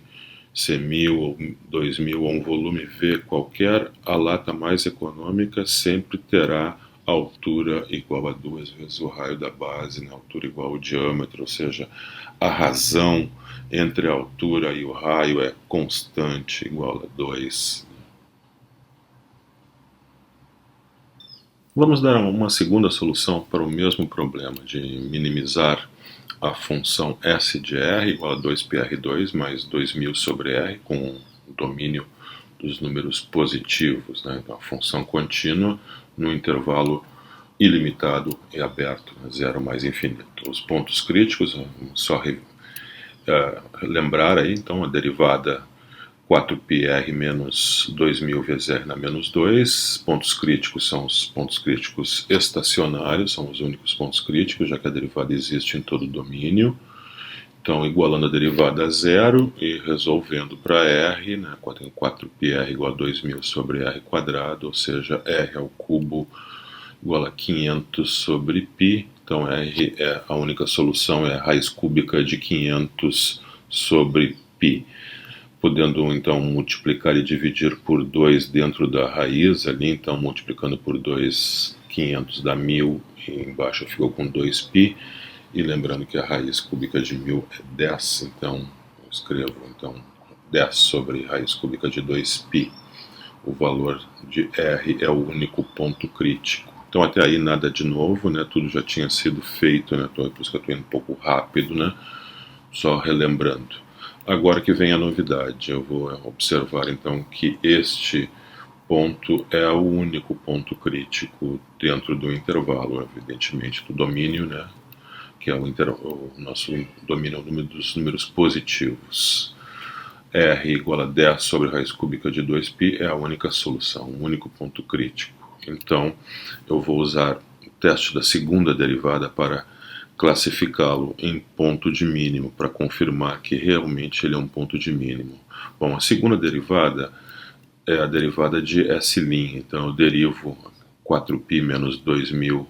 ser 1000 ou 2000 ou um volume V qualquer, a lata mais econômica sempre terá altura igual a 2 vezes o raio da base, na altura igual ao diâmetro, ou seja, a razão entre a altura e o raio é constante, igual a 2. Vamos dar uma segunda solução para o mesmo problema de minimizar a função S de R igual a 2πr2 mais 2000 sobre R com o domínio dos números positivos, né? Então, a função contínua no intervalo ilimitado e aberto, né? Zero mais infinito. Os pontos críticos, só lembrar aí, então, a derivada 4πr menos 2000 vezes r na menos 2. Pontos críticos são os pontos críticos estacionários, são os únicos pontos críticos, já que a derivada existe em todo o domínio. Então, igualando a derivada a zero e resolvendo para r, né, tem 4πr igual a 2000 sobre r quadrado, ou seja, r ao cubo igual a 500 sobre π. Então, r é a única solução, é a raiz cúbica de 500 sobre π. Podendo então multiplicar e dividir por 2 dentro da raiz ali, então multiplicando por 2, 500 dá 1000, e embaixo ficou com 2π, e lembrando que a raiz cúbica de 1000 é 10, então eu escrevo então 10 sobre raiz cúbica de 2π. O valor de R é o único ponto crítico. Então até aí nada de novo, né? Tudo já tinha sido feito, né? Por isso que eu estou indo um pouco rápido, né? Só relembrando. Agora que vem a novidade, eu vou observar então que este ponto é o único ponto crítico dentro do intervalo, evidentemente do domínio, né, que é o nosso domínio dos números positivos. R igual a 10 sobre raiz cúbica de 2π é a única solução, o único ponto crítico. Então eu vou usar o teste da segunda derivada para classificá-lo em ponto de mínimo, para confirmar que realmente ele é um ponto de mínimo. Bom, a segunda derivada é a derivada de S', então eu derivo 4π menos 2000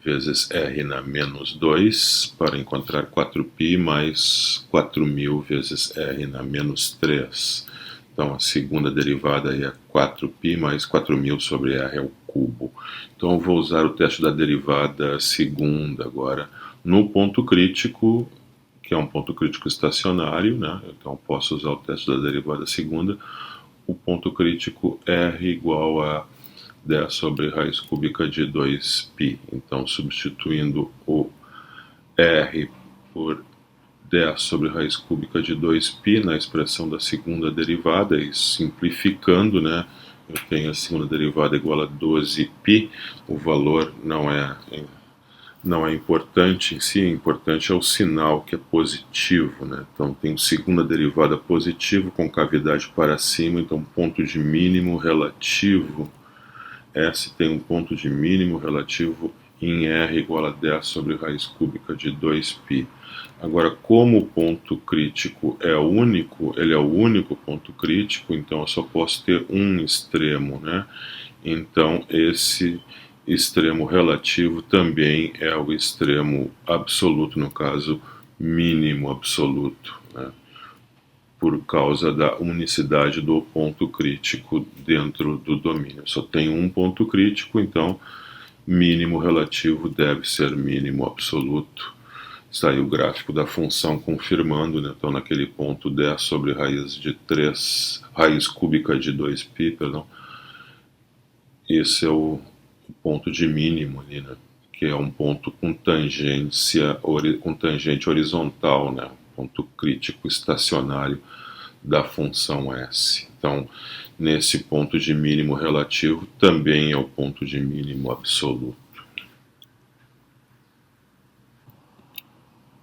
vezes R na menos 2 para encontrar 4π mais 4000 vezes R na menos 3. Então a segunda derivada é 4π mais 4000 sobre R ao cubo. Então eu vou usar o teste da derivada segunda agora, no ponto crítico, que é um ponto crítico estacionário, né? Então posso usar o teste da derivada segunda. O ponto crítico R igual a 10 sobre raiz cúbica de 2π. Então, substituindo o R por 10 sobre raiz cúbica de 2π na expressão da segunda derivada e simplificando, né? Eu tenho a segunda derivada igual a 12π. O valor não é importante em si, importante é o sinal, que é positivo, né? Então tem segunda derivada positivo com cavidade para cima, então ponto de mínimo relativo, S tem um ponto de mínimo relativo em R igual a 10 sobre raiz cúbica de 2π. Agora, como o ponto crítico é único, ele é o único ponto crítico, então eu só posso ter um extremo, né? Então esse extremo relativo também é o extremo absoluto, no caso, mínimo absoluto, né? Por causa da unicidade do ponto crítico dentro do domínio. Só tem um ponto crítico, então mínimo relativo deve ser mínimo absoluto. Está aí o gráfico da função confirmando, né? Então naquele ponto 10 sobre raiz de 3, raiz cúbica de 2π, perdão, esse é o ponto de mínimo ali, né? Que é um ponto com tangente horizontal, né? Ponto crítico estacionário da função S. Então, nesse ponto de mínimo relativo também é o ponto de mínimo absoluto.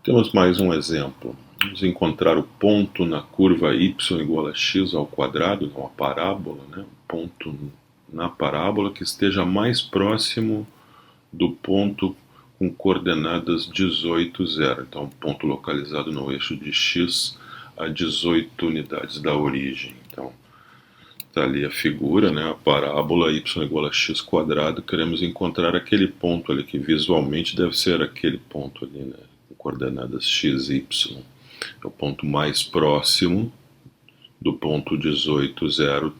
Temos mais um exemplo. Vamos encontrar o ponto na curva y igual a x ao quadrado, uma parábola, né? Um ponto na parábola que esteja mais próximo do ponto com coordenadas 18, 0. Então, um ponto localizado no eixo de x a 18 unidades da origem. Então, está ali a figura, né? A parábola y igual a x quadrado. Queremos encontrar aquele ponto ali, que visualmente deve ser aquele ponto ali, né? Com coordenadas x, y. É o ponto mais próximo do ponto 18, 0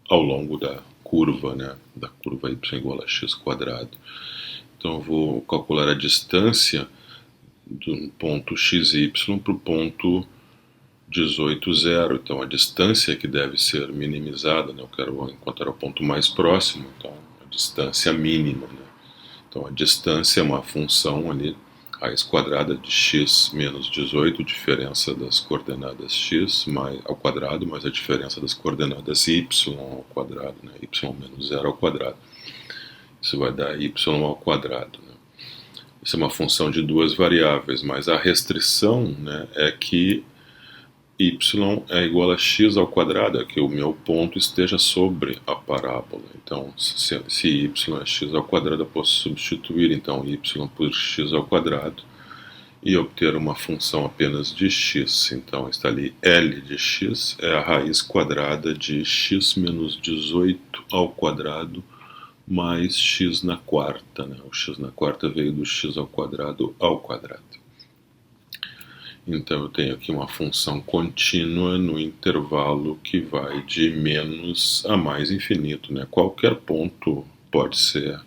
ao longo da curva, né? Da curva y igual a x quadrado. Então eu vou calcular a distância do ponto xy para o ponto 18, 0. Então a distância que deve ser minimizada, né? Eu quero encontrar o ponto mais próximo, então a distância mínima, né? Então a distância é uma função ali, raiz quadrada de x menos 18, diferença das coordenadas x ao quadrado, mais a diferença das coordenadas y ao quadrado, né? Y menos 0 ao quadrado. Isso vai dar y ao quadrado, né? Isso é uma função de duas variáveis, mas a restrição, né, é que y é igual a x ao quadrado, é que o meu ponto esteja sobre a parábola. Então, se y é x ao quadrado, eu posso substituir então y por x ao quadrado e obter uma função apenas de x. Então está ali L de x é a raiz quadrada de x menos 18 ao quadrado mais x na quarta, né? O x na quarta veio do x ao quadrado. Então eu tenho aqui uma função contínua no intervalo que vai de menos a mais infinito, né? Qualquer ponto pode ser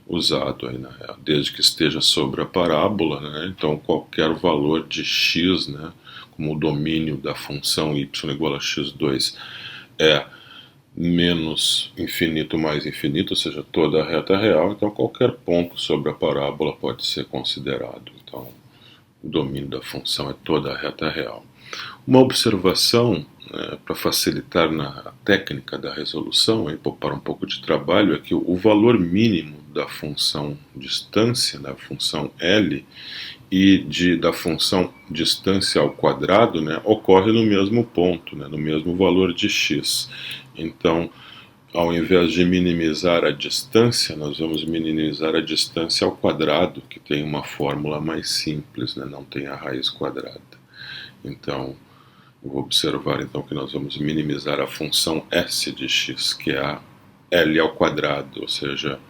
usado aí, né? Desde que esteja sobre a parábola, né? Então qualquer valor de x, né? Como o domínio da função y igual a x2 é menos infinito mais infinito, ou seja, toda a reta real, então qualquer ponto sobre a parábola pode ser considerado. Então, o domínio da função é toda a reta real. Uma observação, para facilitar na técnica da resolução e poupar um pouco de trabalho, é que o valor mínimo da função distância, da função L, e da função distância ao quadrado, né, ocorre no mesmo ponto, né, no mesmo valor de x. Então, ao invés de minimizar a distância, nós vamos minimizar a distância ao quadrado, que tem uma fórmula mais simples, né, não tem a raiz quadrada. Então, eu vou observar então que nós vamos minimizar a função s de x, que é a L ao quadrado, ou seja,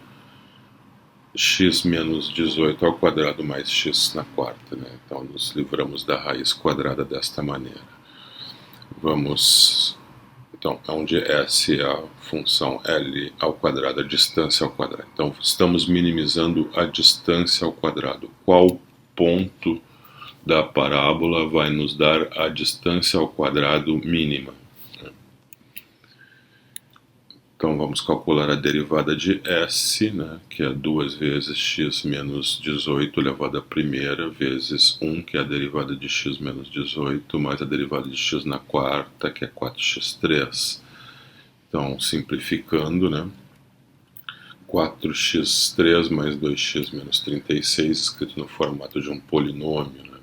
x menos 18 ao quadrado mais x na quarta, né? Então nos livramos da raiz quadrada desta maneira. Então, onde s é a função L ao quadrado, a distância ao quadrado. Então estamos minimizando a distância ao quadrado. Qual ponto da parábola vai nos dar a distância ao quadrado mínima? Então vamos calcular a derivada de s, né, que é 2 vezes x menos 18 elevado à primeira, vezes 1, que é a derivada de x menos 18, mais a derivada de x na quarta, que é 4x3. Então, simplificando, né, 4x3 mais 2x menos 36, escrito no formato de um polinômio, né.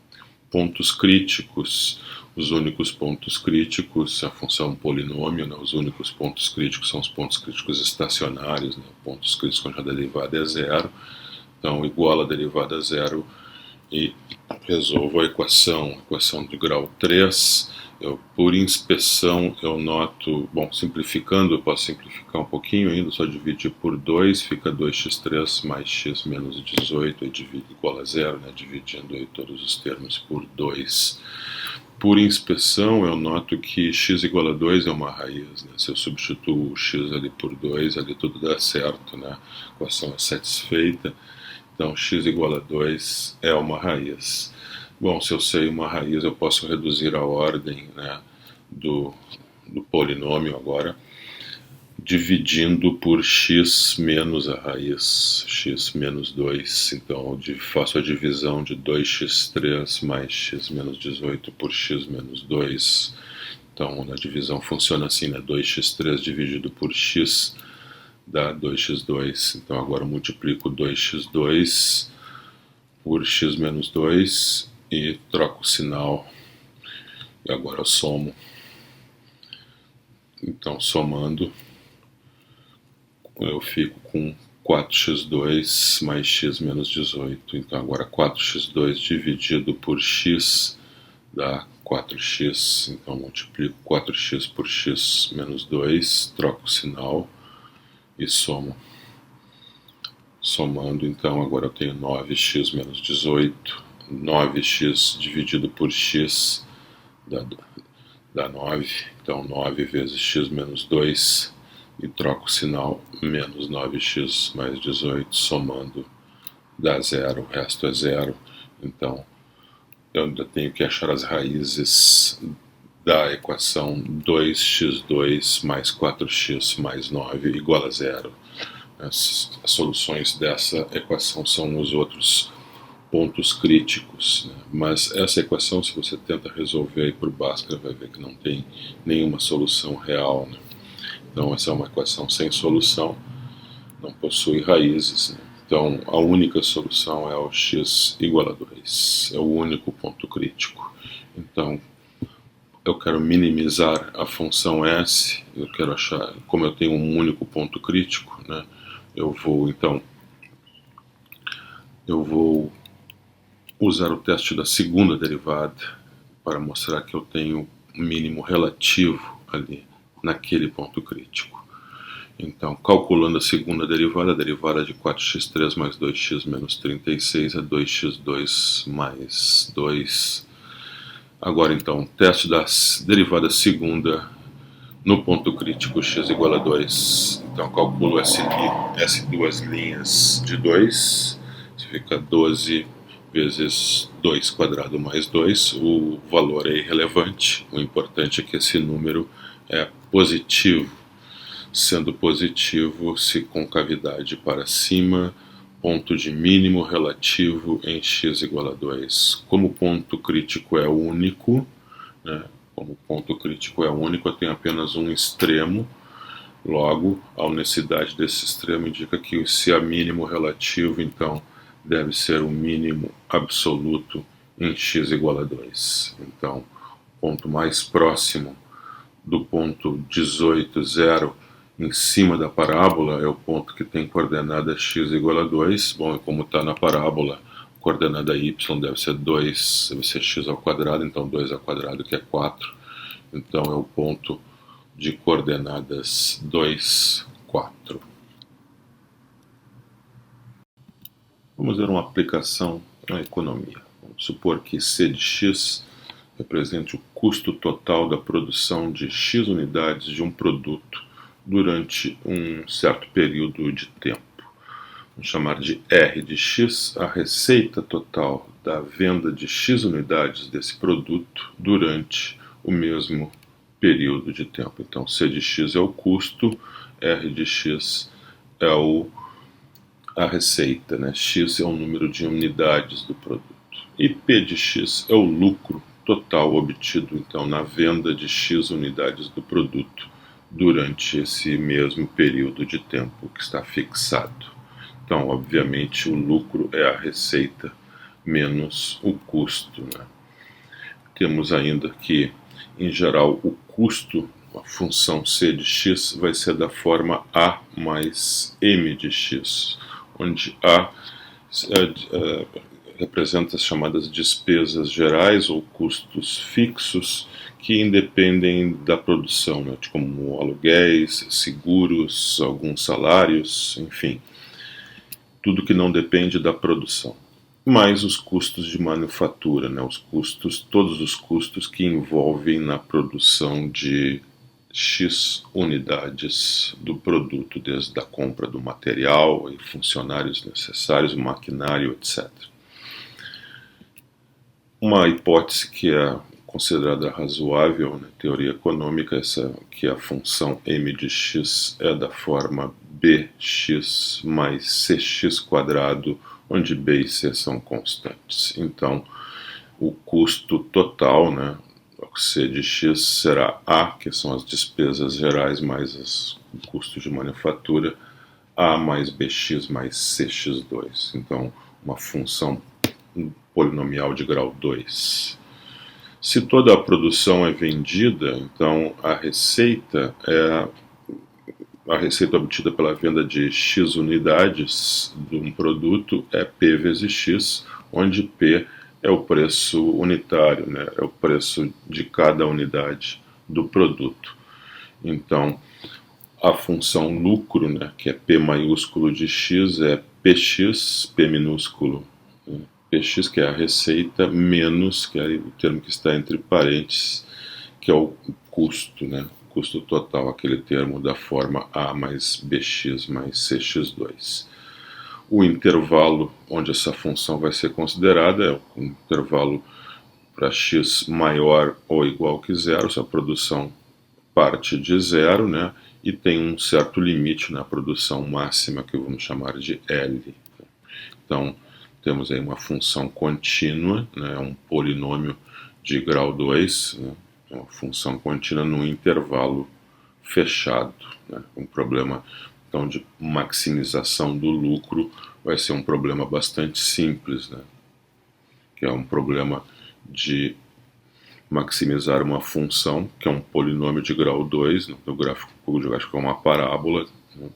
Pontos críticos. Os únicos pontos críticos, a função polinômio, né, os únicos pontos críticos são os pontos críticos estacionários, né, pontos críticos onde a derivada é zero. Então, iguala a derivada a zero e resolvo a equação de grau 3. Por inspeção, eu noto, bom, simplificando, eu posso simplificar um pouquinho ainda, só dividir por 2, fica 2x3 mais x menos 18, e divide igual a zero, né, dividindo aí todos os termos por 2. por inspeção eu noto que x igual a 2 é uma raiz, né? Se eu substituo o x ali por 2, ali tudo dá certo, né? A equação é satisfeita, então x igual a 2 é uma raiz. Bom, se eu sei uma raiz, eu posso reduzir a ordem, né, do polinômio agora, dividindo por x menos a raiz, x menos 2. Então eu faço a divisão de 2x3 mais x menos 18 por x menos 2. Então a divisão funciona assim, né? 2x3 dividido por x dá 2x2. Então agora eu multiplico 2x2 por x menos 2 e troco o sinal. E agora eu somo. Então somando, eu fico com 4x2 mais x menos 18. Então agora 4x2 dividido por x dá 4x. Então multiplico 4x por x menos 2, troco o sinal e somo. Somando, então agora eu tenho 9x menos 18. 9x dividido por x dá 9. Então 9 vezes x menos 2 e troco o sinal, menos 9x mais 18, somando, dá 0, o resto é 0. Então, eu ainda tenho que achar as raízes da equação 2x2 mais 4x mais 9 igual a 0. As soluções dessa equação são os outros pontos críticos, né? Mas essa equação, se você tenta resolver aí por Bhaskara, vai ver que não tem nenhuma solução real, né? Então essa é uma equação sem solução, não possui raízes, né? Então a única solução é o x igual a 2, é o único ponto crítico. Então eu quero minimizar a função s, eu quero achar, como eu tenho um único ponto crítico, né? Eu vou usar o teste da segunda derivada para mostrar que eu tenho um mínimo relativo ali naquele ponto crítico. Então, calculando a segunda derivada, a derivada de 4x3 mais 2x menos 36 é 2x2 mais 2. Agora, então, teste da derivada segunda no ponto crítico x igual a 2. Então, calculo essas duas linhas de 2, fica 12 vezes 2 quadrado mais 2, o valor é irrelevante, o importante é que esse número é positivo, sendo positivo se concavidade para cima, ponto de mínimo relativo em x igual a 2. Como o ponto crítico é único, né, como o ponto crítico é único, eu tenho apenas um extremo, logo a unicidade desse extremo indica que se há mínimo relativo, então deve ser o mínimo absoluto em x igual a 2. Então, o ponto mais próximo do ponto 18, 0, em cima da parábola, é o ponto que tem coordenada x igual a 2. Bom, e como está na parábola, a coordenada y deve ser 2, deve ser x ao quadrado, então 2 ao quadrado, que é 4. Então, é o ponto de coordenadas 2, 4. Vamos ver uma aplicação na economia. Vamos supor que C de x represente o custo total da produção de x unidades de um produto durante um certo período de tempo. Vamos chamar de R de x a receita total da venda de x unidades desse produto durante o mesmo período de tempo. Então, C de x é o custo, R de x é a receita, né? X é o número de unidades do produto. E P de x é o lucro total obtido, então, na venda de x unidades do produto durante esse mesmo período de tempo que está fixado. Então, obviamente, o lucro é a receita menos o custo, né? Temos ainda que, em geral, o custo, a função C de x, vai ser da forma A mais M de x, onde A representa as chamadas despesas gerais ou custos fixos que independem da produção, né, como aluguéis, seguros, alguns salários, enfim, tudo que não depende da produção. mais os custos de manufatura, né, todos os custos que envolvem na produção de X unidades do produto, desde a compra do material e funcionários necessários, maquinário, etc. Uma hipótese que é considerada razoável na teoria econômica é que a função m de x é da forma bx mais cx quadrado, onde b e c são constantes. Então, o custo total, né, c de x será a, que são as despesas gerais mais o custo de manufatura, a mais bx mais cx2. Então, uma função polinomial de grau 2. Se toda a produção é vendida, então a receita obtida pela venda de X unidades de um produto é P vezes X, onde P é o preço unitário, né? É o preço de cada unidade do produto. Então, a função lucro, né, que é P maiúsculo de X, é PX, P minúsculo, né? PX, que é a receita, menos, que é o termo que está entre parênteses, que é o custo, né? Custo total, aquele termo da forma A mais BX mais CX2. O intervalo onde essa função vai ser considerada é o intervalo para x maior ou igual que zero, se a produção parte de zero, né? E tem um certo limite na produção máxima, que vamos chamar de L. Então, temos aí uma função contínua, né, um polinômio de grau 2, né, uma função contínua num intervalo fechado. Né, um problema então, de maximização do lucro vai ser um problema bastante simples, né, que é um problema de maximizar uma função, que é um polinômio de grau 2, no gráfico eu acho que é uma parábola, né,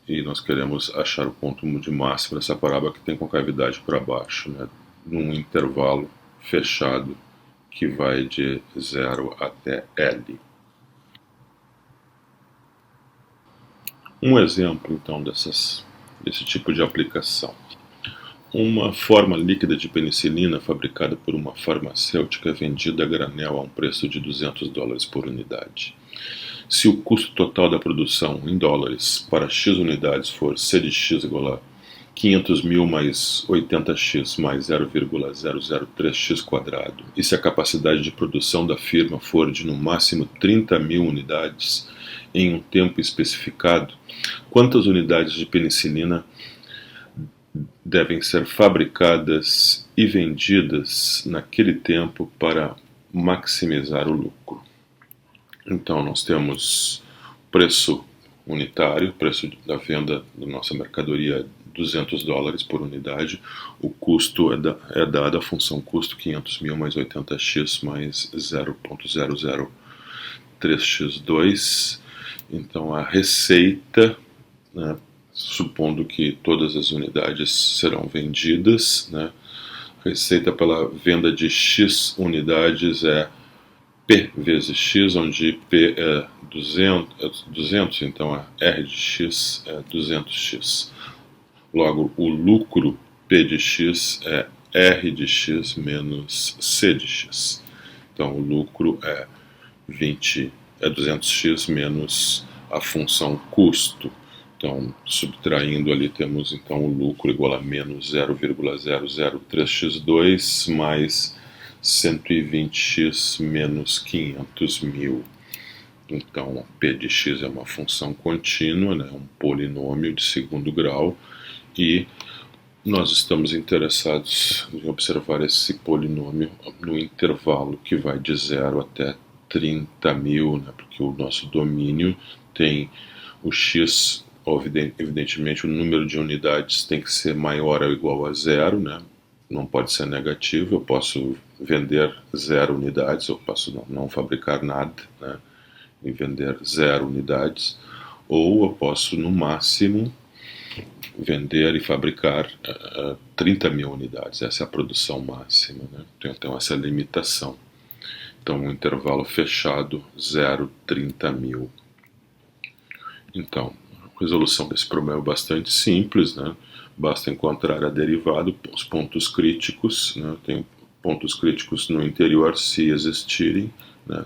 e nós queremos achar o ponto de máxima dessa parábola que tem concavidade para baixo, né, num intervalo fechado que vai de 0 até L. Um exemplo, então, desse tipo de aplicação. Uma forma líquida de penicilina fabricada por uma farmacêutica é vendida a granel a um preço de $200 por unidade. Se o custo total da produção em dólares para X unidades for C de X igual a 500 mil mais 80x mais 0,003x quadrado, e se a capacidade de produção da firma for de no máximo 30 mil unidades em um tempo especificado, quantas unidades de penicilina devem ser fabricadas e vendidas naquele tempo para maximizar o lucro? Então, nós temos preço unitário, preço da venda da nossa mercadoria $200 por unidade. O custo é dado a função custo 500 mil mais 80x mais 0,003x2. Então, a receita, né, supondo que todas as unidades serão vendidas, né, a receita pela venda de X unidades é P vezes X, onde P é 200, então a R de X é 200X. Logo, o lucro P de X é R de X menos C de X. Então, o lucro é 200x menos a função custo. Então, subtraindo ali, temos então o lucro igual a menos 0,003x2 mais 120x menos 500 mil. Então, P de x é uma função contínua, né, um polinômio de segundo grau, e nós estamos interessados em observar esse polinômio no intervalo que vai de 0 até 30 mil, né, porque o nosso domínio tem o x, evidentemente o número de unidades tem que ser maior ou igual a zero, né, não pode ser negativo. Eu posso vender 0 unidades, eu posso não fabricar nada, né, e vender 0 unidades, ou eu posso no máximo vender e fabricar 30 mil unidades. Essa é a produção máxima, né? Então essa é a limitação. Então um intervalo fechado, 0, 30 mil. Então resolução desse problema é bastante simples, né? Basta encontrar a derivada, os pontos críticos, né? Tem pontos críticos no interior, se existirem, né?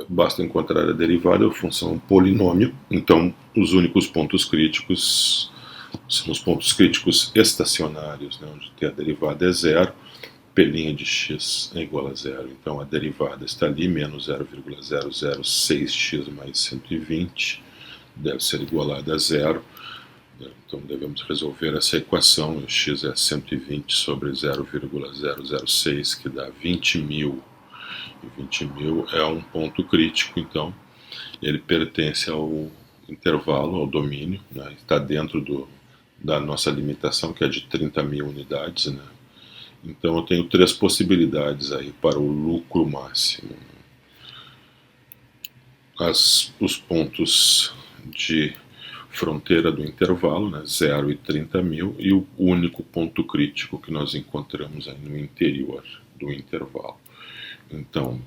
Basta encontrar a derivada, a função polinômio, então os únicos pontos críticos são os pontos críticos estacionários, né? Onde a derivada é zero, P' de x é igual a zero. Então a derivada está ali, menos 0,006x mais 120, deve ser igualada a zero. Então devemos resolver essa equação, x é 120 sobre 0,006, que dá 20.000. E 20.000 é um ponto crítico, então ele pertence ao intervalo, ao domínio, né? Está dentro da nossa limitação, que é de 30.000 unidades, né? Então eu tenho três possibilidades aí para o lucro máximo. Os pontos de fronteira do intervalo, né, 0 e 30.000, e o único ponto crítico que nós encontramos aí no interior do intervalo. Então,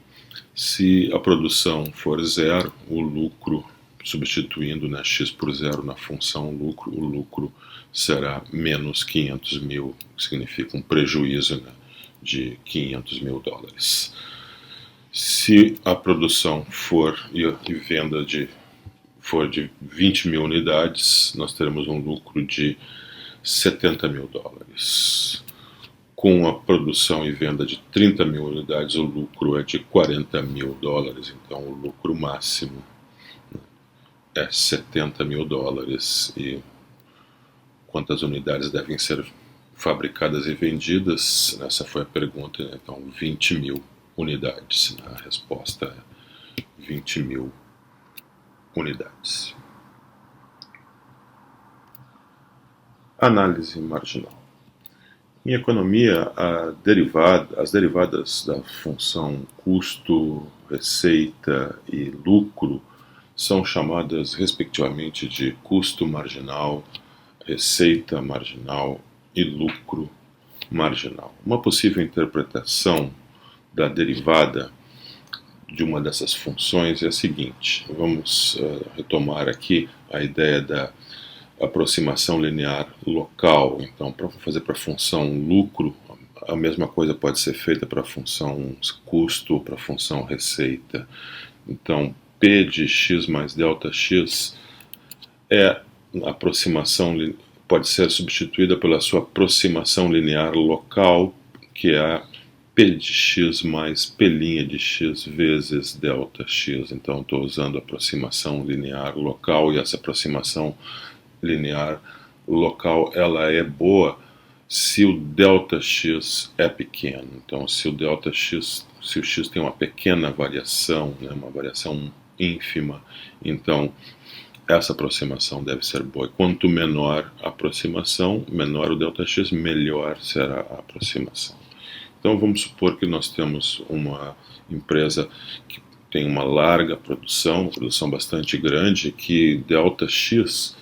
se a produção for zero, o lucro, substituindo, né, x por zero na função lucro, o lucro será menos 500.000, que significa um prejuízo, né, de 500.000 dólares. Se a produção for e venda for de 20.000 unidades, nós teremos um lucro de 70.000 dólares. Com a produção e venda de 30.000 unidades, o lucro é de 40.000 dólares, então o lucro máximo é 70.000 dólares. E quantas unidades devem ser fabricadas e vendidas? Essa foi a pergunta, né? Então 20.000 unidades. A resposta é 20.000 unidades. Análise marginal. Em economia, as derivadas da função custo, receita e lucro são chamadas respectivamente de custo marginal, receita marginal e lucro marginal. Uma possível interpretação da derivada de uma dessas funções é a seguinte: vamos retomar aqui a ideia da aproximação linear local. Então, para fazer para a função lucro, a mesma coisa pode ser feita para a função custo, para a função receita. Então, P de x mais delta x é a aproximação, pode ser substituída pela sua aproximação linear local, que é P de x mais P' de x vezes delta x. Então estou usando a aproximação linear local, e essa aproximação linear local ela é boa se o delta x é pequeno. Então se o x tem uma pequena variação, né, uma variação ínfima, então essa aproximação deve ser boa. E quanto menor a aproximação, menor o delta x, melhor será a aproximação. Então vamos supor que nós temos uma empresa que tem uma larga produção bastante grande, que ΔX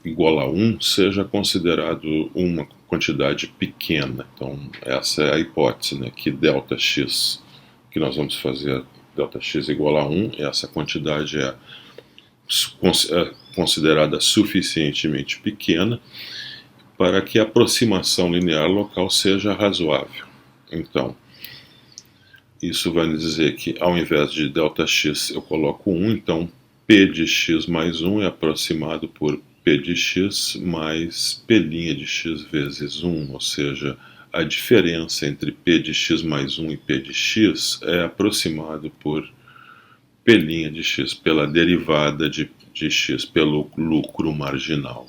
igual a 1 seja considerado uma quantidade pequena. Então essa é a hipótese, né, que ΔX, que nós vamos fazer ΔX igual a 1, essa quantidade é considerada suficientemente pequena para que a aproximação linear local seja razoável. Então, isso vai dizer que ao invés de ΔX eu coloco 1, então P de x mais 1 é aproximado por P de x mais P' de x vezes 1, ou seja, a diferença entre P de x mais 1 e P de x é aproximado por P' de x, pela derivada de x, pelo lucro marginal.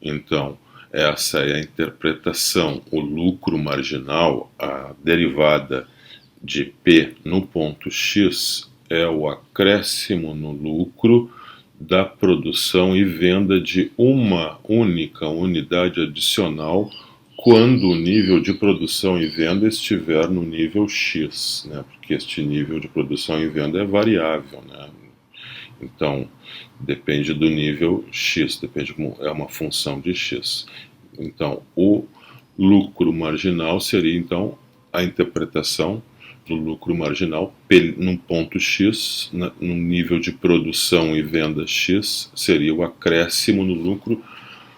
Então, essa é a interpretação. O lucro marginal, a derivada de P no ponto x, é o acréscimo no lucro da produção e venda de uma única unidade adicional quando o nível de produção e venda estiver no nível x, né? Porque este nível de produção e venda é variável, né? Então, depende do nível x, é uma função de x. Então, o lucro marginal seria, então, a interpretação do lucro marginal num ponto X, num nível de produção e venda X, seria o acréscimo no lucro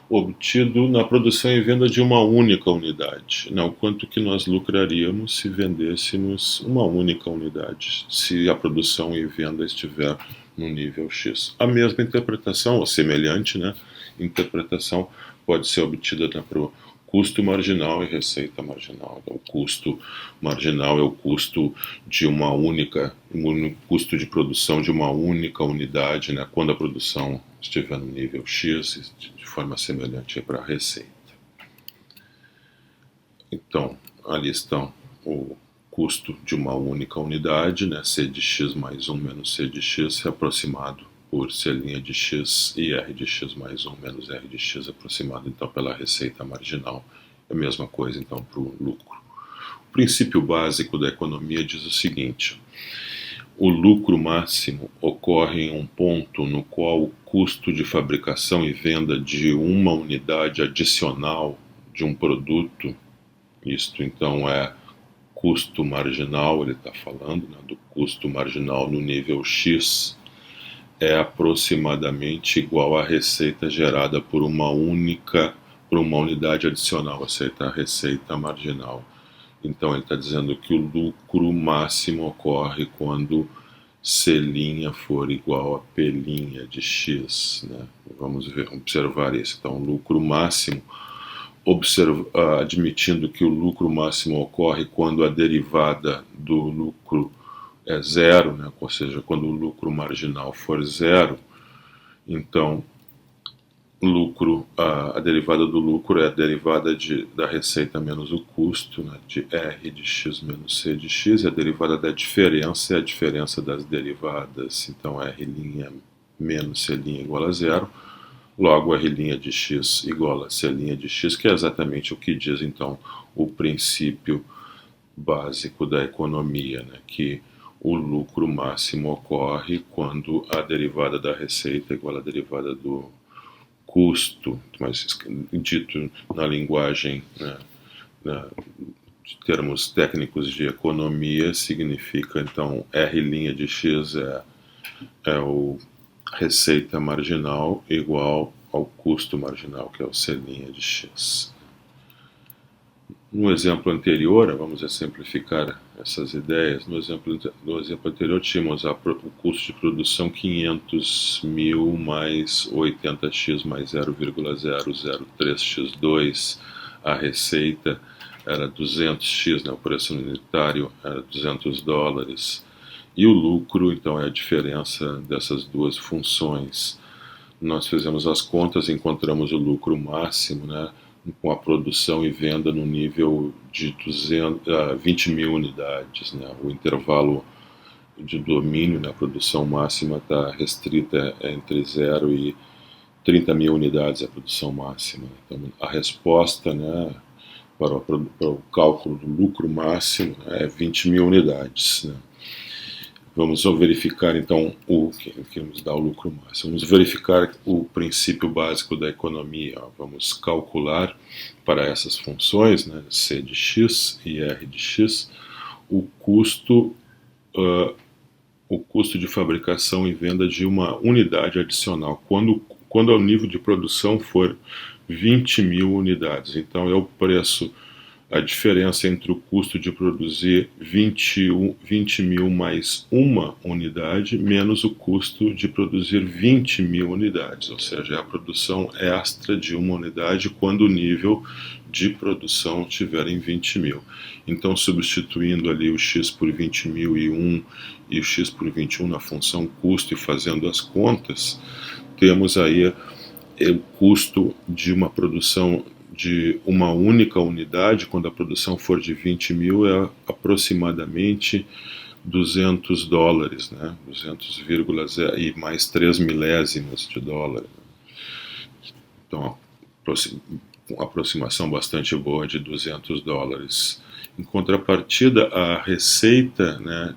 obtido na produção e venda de uma única unidade. Não, quanto que nós lucraríamos se vendêssemos uma única unidade, se a produção e venda estiver no nível X. A mesma interpretação, ou semelhante, né, interpretação pode ser obtida para o custo marginal e receita marginal. O custo marginal é o custo de uma única, o custo de produção de uma única unidade, né, quando a produção estiver no nível X, de forma semelhante para a receita. Então, ali estão o custo de uma única unidade, né, C de x mais 1 menos C de x, aproximado por C' de x, e R de x mais 1 menos R de x, aproximado então pela receita marginal. É a mesma coisa então para o lucro. O princípio básico da economia diz o seguinte: o lucro máximo ocorre em um ponto no qual o custo de fabricação e venda de uma unidade adicional de um produto, isto então é custo marginal, ele está falando, né, do custo marginal no nível X, é aproximadamente igual à receita gerada por uma unidade adicional, a receita marginal. Então ele está dizendo que o lucro máximo ocorre quando C' for igual a P' de X, né? Vamos observar isso. Então, o lucro máximo, admitindo que o lucro máximo ocorre quando a derivada do lucro é zero, né? Ou seja, quando o lucro marginal for zero, então a derivada do lucro é a derivada da receita menos o custo, né, de R de x menos C de x, e a derivada da diferença é a diferença das derivadas. Então R' menos C' igual a zero, logo R' de x igual a C' de x, que é exatamente o que diz então o princípio básico da economia, né, que o lucro máximo ocorre quando a derivada da receita é igual à derivada do custo, mas dito na linguagem, né, de termos técnicos de economia, significa então R' de x é o receita marginal igual ao custo marginal, que é o C' de x. No exemplo anterior, vamos exemplificar essas ideias. No exemplo anterior, tínhamos o custo de produção 500.000 mais 80x mais 0,003x2. A receita era 200x, né? O preço unitário era $200. E o lucro, então, é a diferença dessas duas funções. Nós fizemos as contas, encontramos o lucro máximo, né, com a produção e venda no nível de 20.000 unidades. Né? O intervalo de domínio, né, a produção máxima está restrita entre 0 e 30.000 unidades, a produção máxima. Então, a resposta, né, para o cálculo do lucro máximo é 20.000 unidades. Né? Vamos verificar então o que nos dá o lucro máximo. Vamos verificar o princípio básico da economia. Vamos calcular para essas funções, né, C de x e R de x, o custo de fabricação e venda de uma unidade adicional, quando o nível de produção for 20.000 unidades. Então é o preço, a diferença entre o custo de produzir 20.000 mais uma unidade menos o custo de produzir 20.000 unidades, ou seja, é a produção extra de uma unidade quando o nível de produção estiver em 20.000. Então, substituindo ali o x por 20.000 e o x por 21 na função custo e fazendo as contas, temos aí o custo de uma produção de uma única unidade, quando a produção for de 20.000, é aproximadamente $200, né? 200,0 e mais 3 milésimos de dólar. Então, uma aproximação bastante boa de $200. Em contrapartida, a receita, né,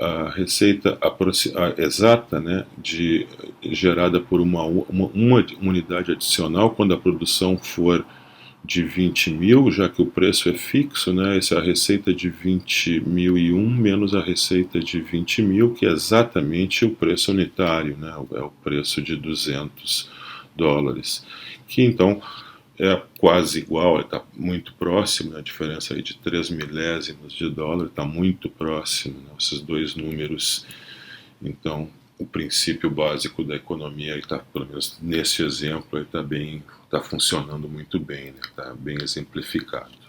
a receita exata, né, gerada por uma unidade adicional, quando a produção for de 20 mil, já que o preço é fixo, né? Essa é a receita de 20.001 menos a receita de 20 mil, que é exatamente o preço unitário, né? É o preço de $200, que então é quase igual, está muito próximo, né? A diferença aí de 3 milésimos de dólar está muito próximo, né? Esses dois números. Então, o princípio básico da economia, está, pelo menos nesse exemplo, está funcionando muito bem, está bem exemplificado.